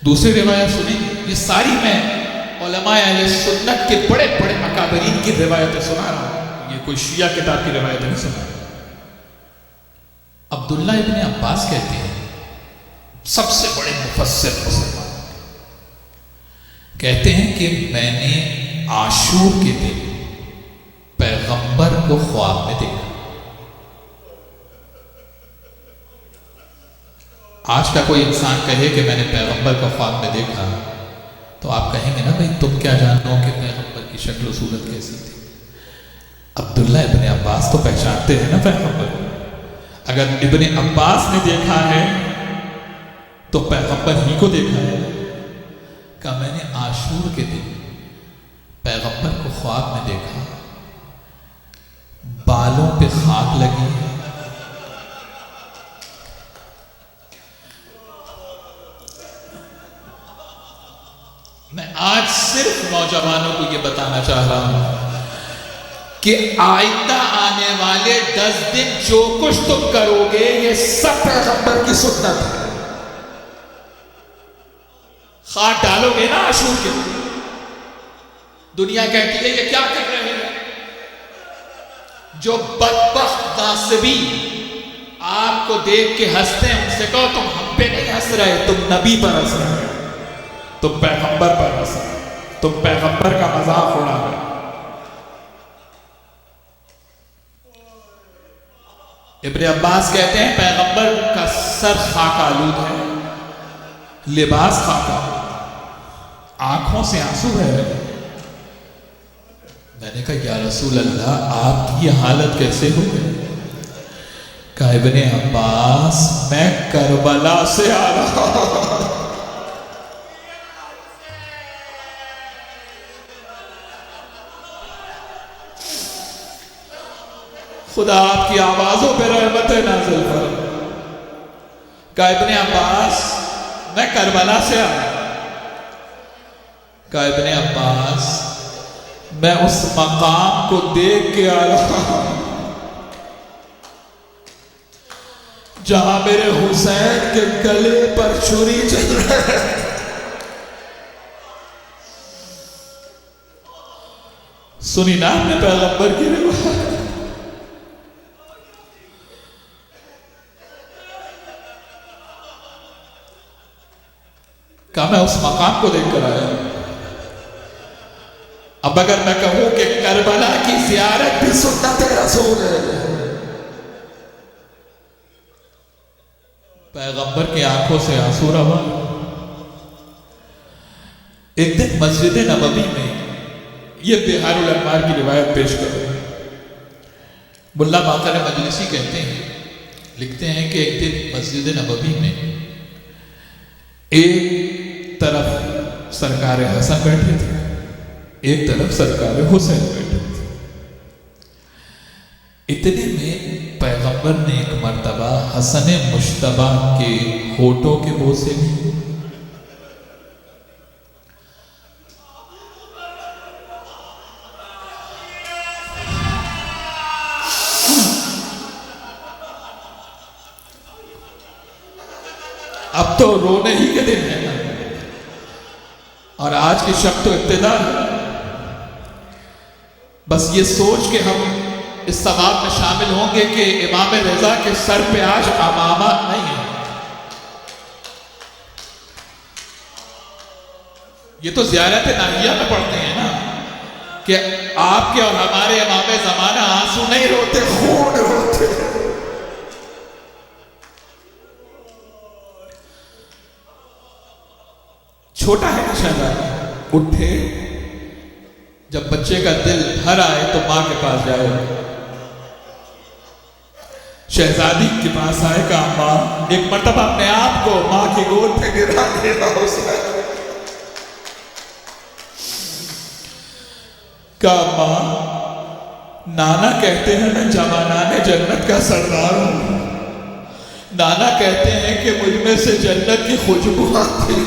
دوسری روایت سنیں، یہ ساری میں علماء اہل سنت کے بڑے بڑے اکابرین کی روایتیں سنا رہا ہوں، یہ کوئی شیعہ کتاب کی روایتیں نہیں سنا۔ عبداللہ ابن عباس کہتے ہیں، سب سے بڑے مفسر مسلمان کہتے ہیں کہ میں نے عاشور کے دن پیغمبر کو خواب میں دیکھا۔ آج کا کوئی انسان کہے کہ میں نے پیغمبر کو خواب میں دیکھا تو آپ کہیں گے نا بھائی تم کیا جانتے ہو کہ پیغمبر کی شکل و صورت کیسی تھی۔ عبداللہ ابن عباس تو پہچانتے ہیں نا پیغمبر کو۔ اگر ابن عباس نے دیکھا ہے تو پیغمبر ہی کو دیکھا ہے۔ کہ میں نے عاشور کے دن پیغمبر کو خواب میں دیکھا، بالوں پہ خاک لگی ہے، میں آج صرف نوجوانوں کو یہ بتانا چاہ رہا ہوں کہ آئندہ آنے والے 10 دن جو کچھ تم کرو گے یہ سب پیغمبر کی سنت ہے۔ خاک ڈالو گے نا عاشور کے دن، دنیا کہتی ہے یہ کیا کر رہے ہیں؟ جو بدبخت ناصبی آپ کو دیکھ کے ہنستے ہیں ان سے کہو تم ہم پہ نہیں ہنس رہے، تم نبی پر ہنس رہے، تم پیغمبر پر ہنس رہے، تم پیغمبر کا مذاق اڑا رہے۔ ابن عباس کہتے ہیں پیغمبر کا سر خاک آلود ہے، لباس خاک آلود، آنکھوں سے آنسو بہ رہے۔ میں نے کہا یا رسول اللہ آپ کی یہ حالت کیسے ہو گئی؟ کہا ابن عباس میں کربلا سے آ رہا ہوں۔ خدا آپ کی آوازوں پہ رحمت نازل فرمائے۔ کہا ابن عباس میں کربلا سے آیا۔ کہا ابن عباس میں اس مقام کو دیکھ کے آ رہا ہوں جہاں میرے حسین کے گلے پر چھری چل رہا ہے۔ سنی نا آپ نے پیغمبر کی روایت؟ کہا میں اس مقام کو دیکھ کر آیا۔ اب اگر میں کہوں کہ کربلا کی زیارت بھی سنت رسول ہے، پیغمبر کی آنکھوں سے آنسو روا۔ ایک دن مسجد نبوی میں، یہ بہار الانوار کی روایت پیش کرو، ملا باقر مجلسی کہتے ہیں، لکھتے ہیں کہ ایک دن مسجد نبوی میں ایک طرف سرکار حسن بیٹھے تھے، ایک طرف سرکار حسین بیٹھے تھے۔ اتنے میں پیغمبر نے ایک مرتبہ حسن مشتبہ کے ہونٹوں کے بوسے لی۔ اب تو رونے ہی کے دن ہے اور آج کی شب تو ابتدا ہے۔ بس یہ سوچ کے ہم اس ثواب میں شامل ہوں گے کہ امام رضا کے سر پہ آج امامہ نہیں ہے۔ یہ تو زیارت ناہیہ میں پڑھتے ہیں نا کہ آپ کے اور ہمارے امام زمانہ آنسو نہیں روتے، خون چھوٹا ہے نا شہزادہ، اٹھے، جب بچے کا دل بھر آئے تو ماں کے پاس جائے. شہزادی کے پاس آئے، کہا ماں، ایک مرتبہ اپنے آپ کو ماں کی گود پہ گرا دیا حسین. کہا ماں، نانا کہتے ہیں میں جوانان جنت کا سردار ہوں، نانا کہتے ہیں کہ مجھ میں سے جنت کی خوشبو آتی.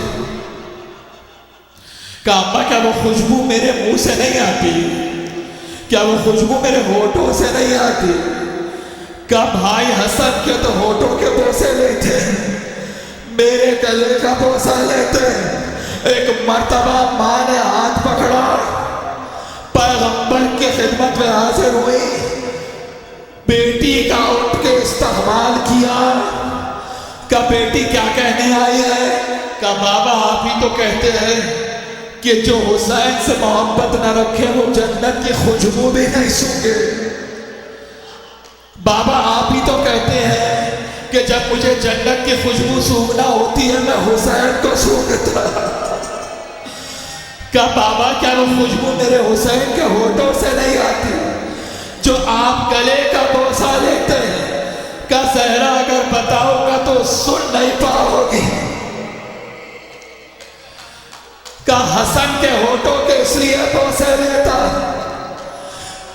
کہا اماں، کیا وہ خوشبو میرے منہ سے نہیں آتی؟ کیا وہ خوشبو میرے ہونٹوں سے نہیں آتی؟ کہا بھائی حسن کے تو ہونٹوں کے بوسے لیتے، میرے گلے کا بوسہ لیتے. ایک مرتبہ ماں نے ہاتھ پکڑا، پیغمبر کی خدمت میں حاضر ہوئی، بیٹی کا اٹھ کے استقبال کیا. کہا بیٹی کیا کہنے آئی ہے؟ کہا بابا آپ ہی تو کہتے ہیں کہ جو حسین سے محبت نہ رکھے وہ جنت کی خوشبو بھی نہیں سونگے. بابا آپ ہی تو کہتے ہیں کہ جب مجھے جنت کی خوشبو سونگنا ہوتی ہے میں حسین کو سونگتا. کہا بابا کیا وہ خوشبو میرے حسین کے ہونٹوں سے نہیں آتی جو آپ گلے کا بوسہ لیتے ہیں؟ کہا زہرا اگر بتاؤ گا تو سن نہیں پاؤ گی. کہا حسن کے ہونٹوں کے اس لیے بوسے لیتا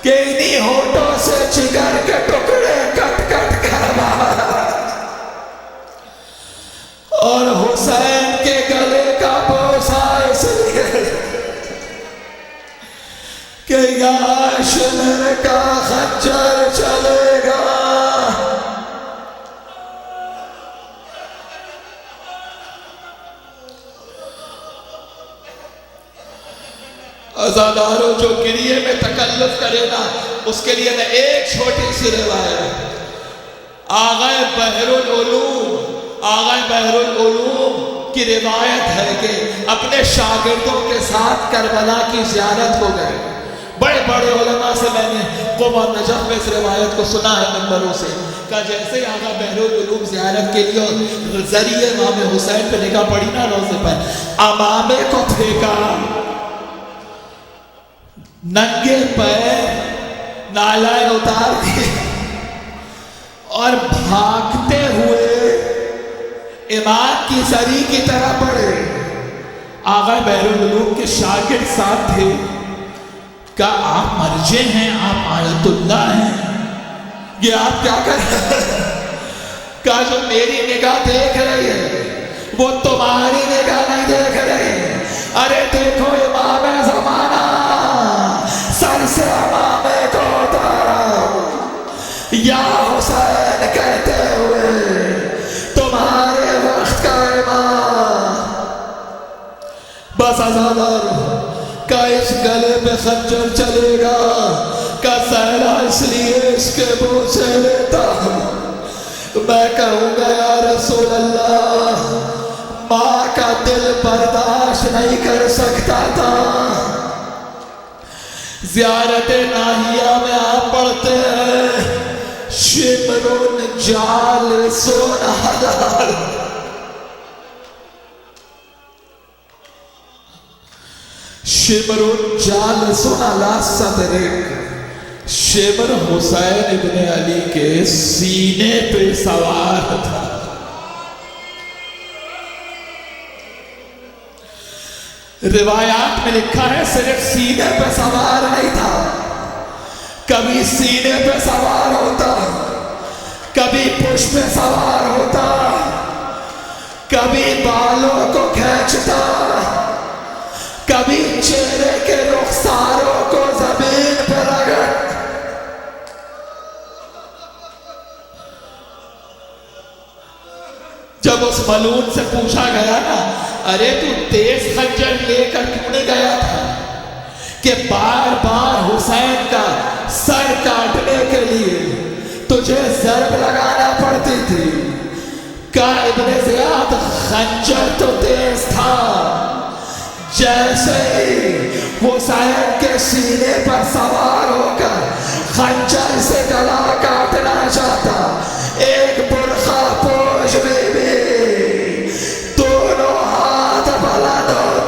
کہ انہی ہونٹوں سے جگر کے ٹکڑے کٹ کٹ کر مارا، اور حسین کے گلے کا بوسہ اس لیے کہ یا شمر کا خنجر چلے گا. ازاداروں جو گریے میں تکلف کرے نا اس کے لیے میں ایک چھوٹی سی روایت. آغا بحر العلوم کی روایت ہے کہ اپنے شاگردوں کے ساتھ کربلا کی زیارت کو گئے. بڑے بڑے علماء سے میں نے قم اور نجف میں اس روایت کو سنا ہے منبروں سے. کہ جیسے آغا بحر العلوم زیارت کے لیے ذریعے امام حسین پہ نگاہ پڑی نا روزے پر، امامے کو پھینکا، ننگے پیر نالائن اتار دیے اور بھاگتے ہوئے امام کی زری کی طرح پڑے. آغا بحر العلوم کے شاگرد ساتھ تھے. کہا آپ مرجع ہیں، آپ آیت اللہ ہیں، یہ آپ کیا کر رہے ہیں؟ کہا جو میری نگاہ دیکھ رہی ہے وہ تمہاری نگاہ نہیں دیکھ رہی. ارے دیکھو امام زمانہ سر سے امامے کو اتارا یا حسین کہتے ہوئے تمہارے وقت کا امام. بس آزادار کا اس گلے پہ خنجر چلے گا، کا زہرا اس لیے اس کے منہ سے لیتا ہوں. میں کہوں گا یا رسول اللہ، ماں کا دل برداشت نہیں کر سکتا تھا. زیارت ناہیہ میں آپ پڑھتے ہیں شمرون جال سونا حلال. شمرون جال سونا لا صدرک. شمر حسین ابن علی کے سینے پہ سوار تھا. روایات میں لکھا ہے صرف سینے پہ سوار نہیں تھا، کبھی سینے پہ سوار ہوتا، کبھی پشت پہ سوار ہوتا، کبھی بالوں کو کھینچتا، کبھی چہرے کے رخساروں کو زمین پہ رگڑ. جب اس ملعون سے پوچھا گیا نا ارے تو تیز خنجر لے کر کیوں نہیں گیا تھا کہ بار بار حسین کا سر کاٹنے کے لیے تجھے ضرب لگانا پڑتی تھی. کہا ابن زیاد خنجر تو تیز تھا، جیسے ہی حسین کے سینے پر سوار ہو کر خنجر سے گلا کاٹنا چاہتا، ایک برقع پوش بی بی دونوں ہاتھ بلند ہوتے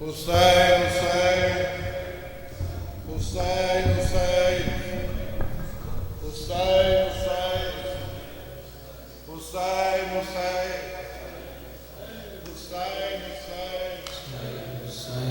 Hussein, Hussein, Hussein, Hussein, Hussein, Hussein, Hussein, Hussein, Hussein,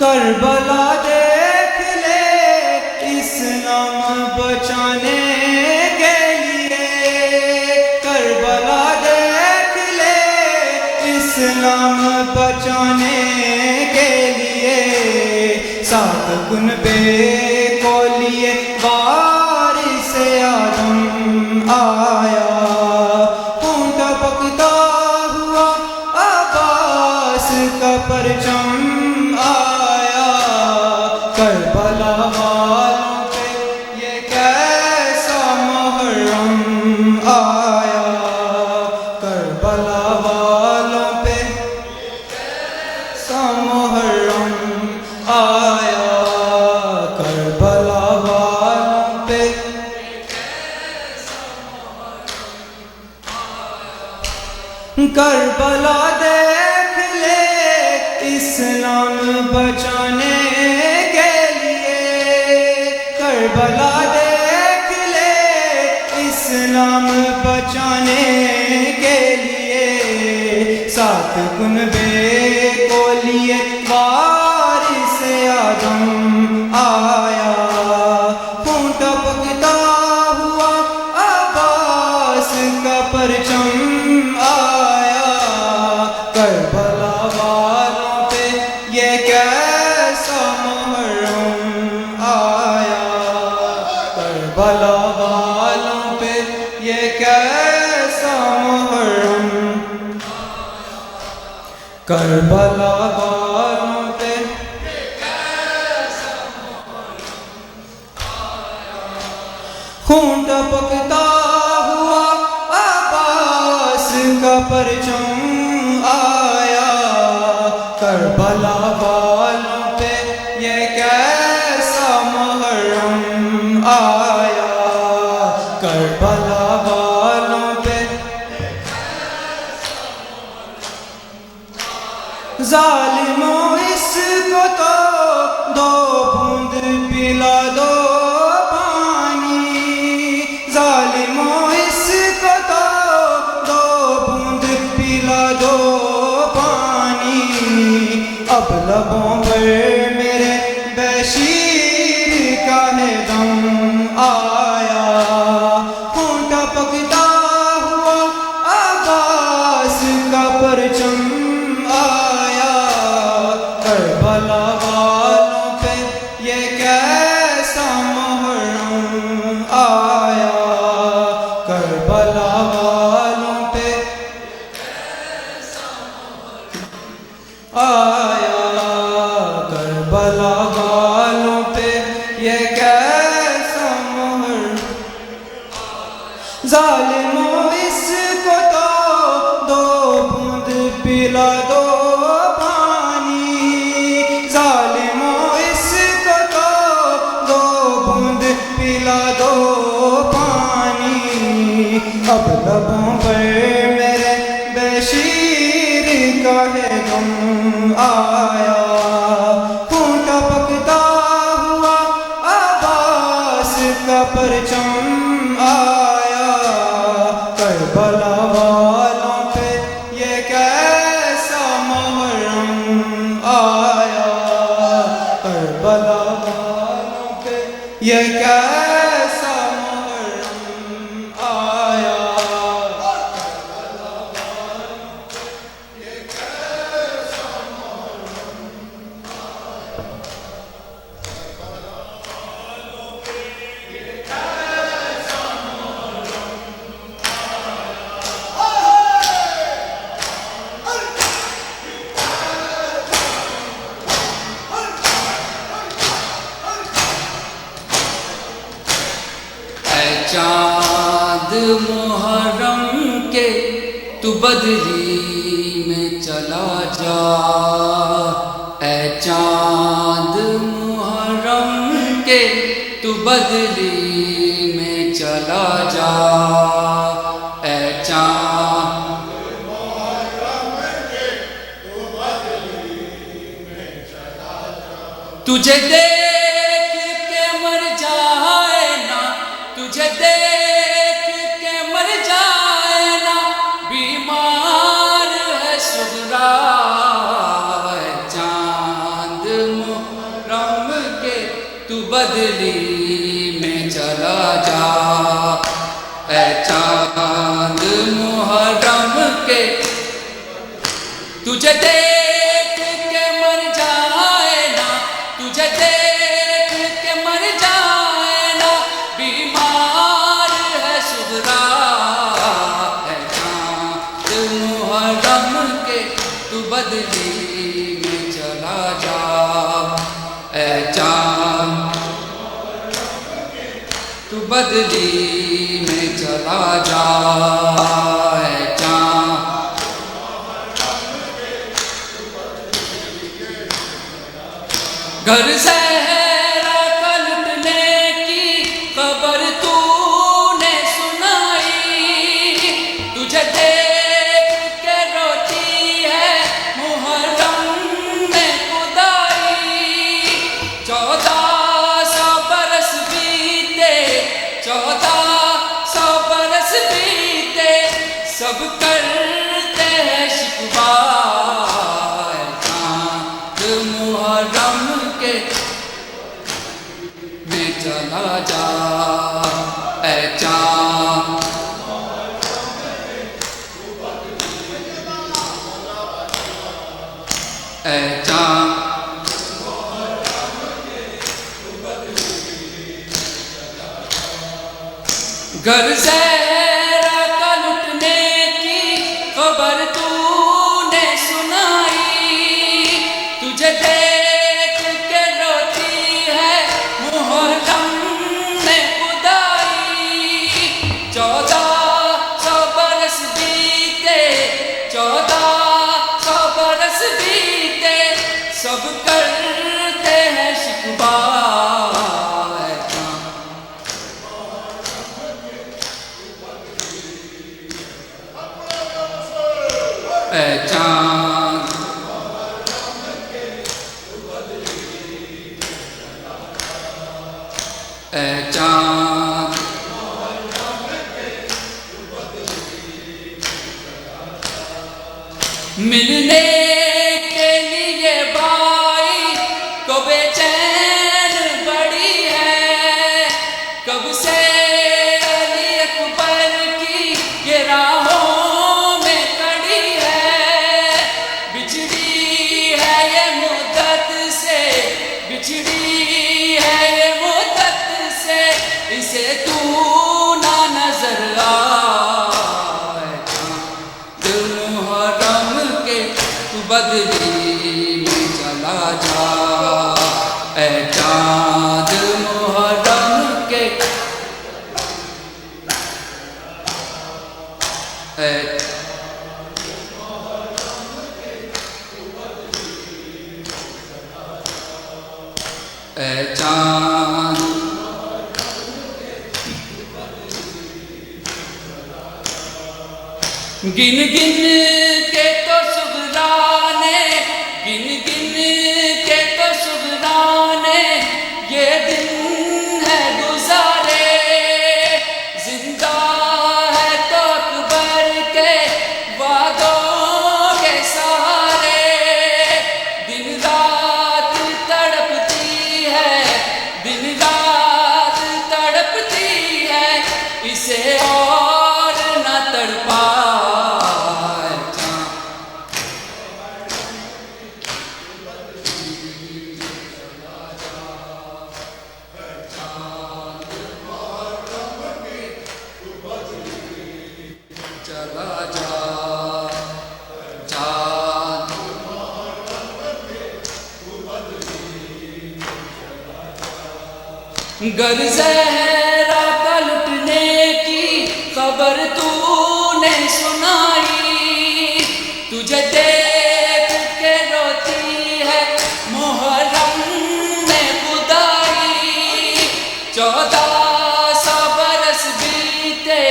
Karbala دیکھ لے اسلام بچانے کے لیے، کربلا دیکھ لے اسلام بچانے کے لیے، سات کنبے کو لیے وارث آدم آیا، خون ٹپکتا ہوا عباس کا پرچم آیا، کربلا والوں پہ یہ کیسا محرم آیا، کربلا والوں پہ کیسا محرم آیا، کربلا والوں پہ کربلا دیکھ لے اسلام بچانے کے لیے، کربلا دیکھ لے اسلام بچانے کے لیے، سات کنبے کو لیے وارث آدم آیا، خون ٹپکتا ہوا عباس کا پرچم آیا، کربلا والوں پہ یہ کیسا محرم آیا، کربلا والوں پہ یہ کیسا محرم، کربلا والوں پہ خون ٹپکتا ہوا عباس کا پرچم آیا، کربلا والوں پہ یہ کیسا محرم آیا، کربلا والوں پہ ظالموں اس کو تو دو بوند پلا دو پانی، ظالموں اس کو تو دو بوند پلا دو پانی، اب لبوں پر میرے بشیر کا ہے دم آیا، خون ٹپکتا ہوا عباس کا پرچم آیا، کربلا والوں پہ یہ کیسا محرم آیا، کربلا والوں پہ آیا، کربلا والوں پہ یہ کیسا محرم، ظالموں اس کو تو دو بوند پلا دو پانی، ظالموں اس کو تو دو بوند پلا دو پانی، اب لبوں پر میرے بشیر کا ہے غم آیا، خون ٹپکتا ہوا عباس کا پرچم آیا، کربلا والوں پہ یہ کیسا محرم آیا، کربلا والوں پہ یہ کیسا محرم آیا، چاند محرم کے تو بدری میں چلا جا، اے چاند محرم کے تو بدری میں چلا جا، اے چاند محرم کے تو بدری میں چلا جا، تجھے دیکھ کے مر جائے نا، تجھے دیکھ کے مر جائے نا، بیمار ہے سغرا، اے چاند بدلی میں چلا جا، اے چاند محرم کے تجھے دیکھ کے مر جائے نا، تجھے دیکھ کے مر جائے نا، بیمار ہے صغرا، اے چاند محرم کے تو بدلی میں چلا جا، اے چاند تو بدلی میں چلا جا، اے چاند گھر زہرا کا لٹنے کی خبر تو نے سنائی، تجھے دیکھ کے روتی ہے محرم میں خدائی، 1400 برس بیتے، 1400 برس بیتے، سب کرتے ہیں شکوہ، محرم کے میں چلا جا، اے چاند اے چاند گر زہرا کا لٹنے کی خبر تو نے سنائی، تجھے دیکھ کے روتی ہے محرم میں خدائی، 1400 برس بیتے، 1400 برس بیتے، سب کرتے ہیں شکوہ، اے چاند اے چاند ملنے کے لیے بائی کو بے چین بڑی ہے، کب سے علی اکبر کی یہ راہوں میں کڑی ہے، بچھڑی ہے یہ مدت سے، بچھڑی ہے یہ مدت سے، اسے تو نہ نظر آئے، دل محرم کے تو بدلی میں چلا جا، اے چاند محرم کے اے چاند گن گن کے تو سغرانے، گن گن کے تو سغرانے یہ دن ہے گزارے، زندہ ہے تو اکبر کے وعدوں کے سہارے، دن رات تڑپتی ہے، دن رات تڑپتی ہے، اسے اور نہ تڑپا، چلا جا چاند گر زہرا کا لٹنے کی خبر تو نے سنائی، تجھے دیکھ کے روتی ہے محرم میں خدائی، 1400 برس بیتے،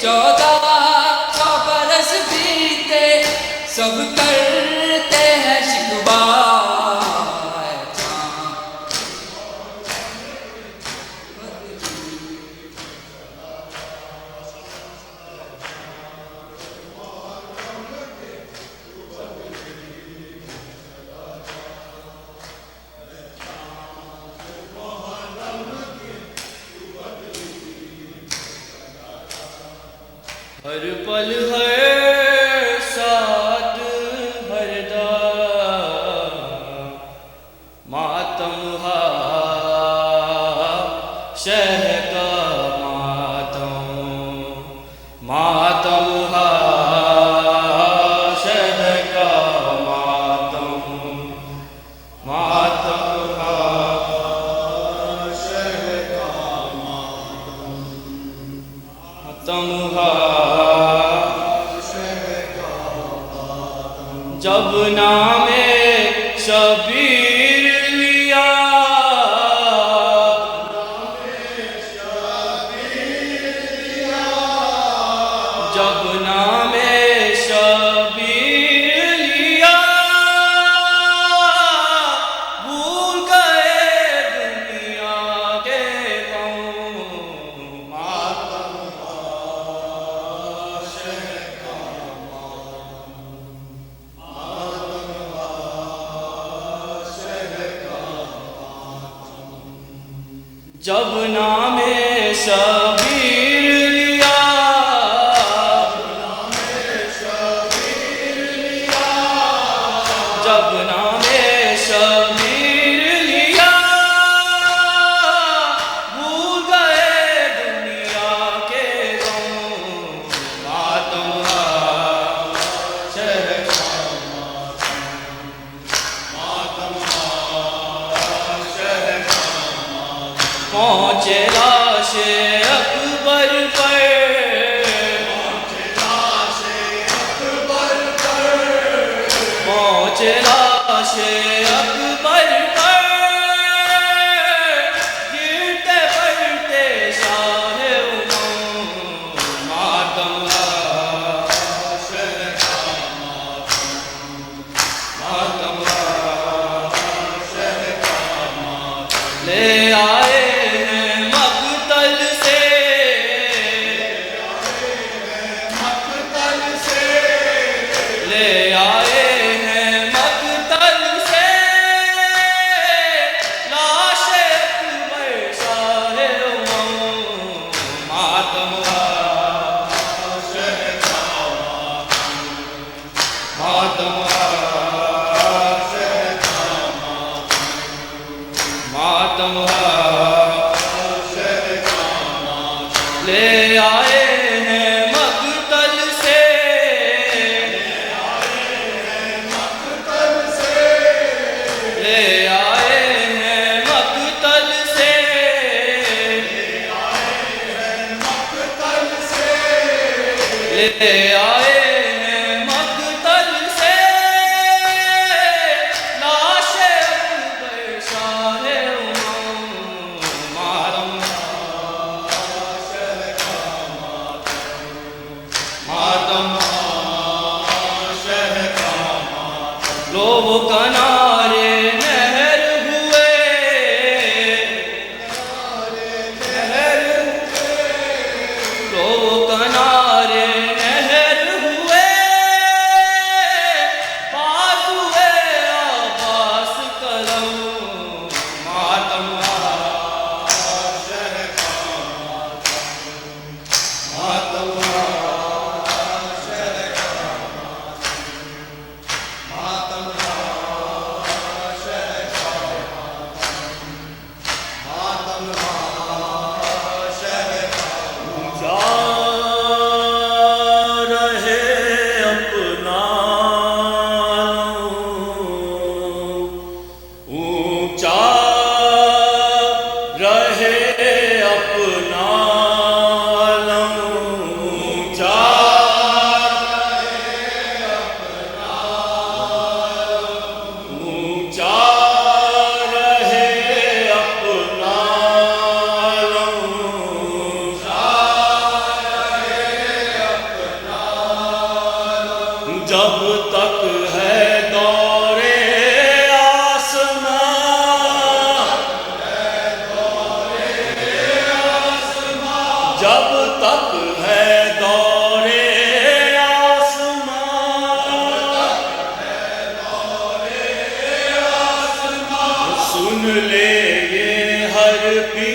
1400 برس بیتے، سب کرتے ہیں شکوہ، ہر پل ہر ساتھ ہر دم ماتم ہا شہ کا ماتم ماتم ہا شہ کا ماتم ماتم ہا شہ کا ماتم ہا جب نام شبیر لیا جب نام شبیر لیا بھول گئے دنیا کے غم ماتم جب نام شبیر لیا جب نام شبیر لیا بھول گئے دنیا کے غم ماتم ہا شہ کا ماتم ہا شہ کا پہنچے لاش اکبر پر پہنچے لاش اکبر پر گرتے پڑتے شاہ امم ماتم ہا شہ کا ماتم ہا شہ کا لے آئے لے آئے ہیں مقتل سے لاش اکبر شاہ امم ماتم ہا شہ کا ماتم ہا شہ کا ماتم ہا شہ کا لے آئے ہیں مقتل سے لے آئے ہیں مقتل سے لے آئے ہیں مقتل سے لاش اکبر شاہ امم ماتم ماتم شہ کا لو وہ کنارے نہر ہوئے لو وہ کنارے نہر ہوئے پاس ہوئے عباس قلم ماتم ہا شہ کا ماتم ہا جب تک ہے دور آسمان جب تک ہے دور آسمان سن لے یہ ہر پی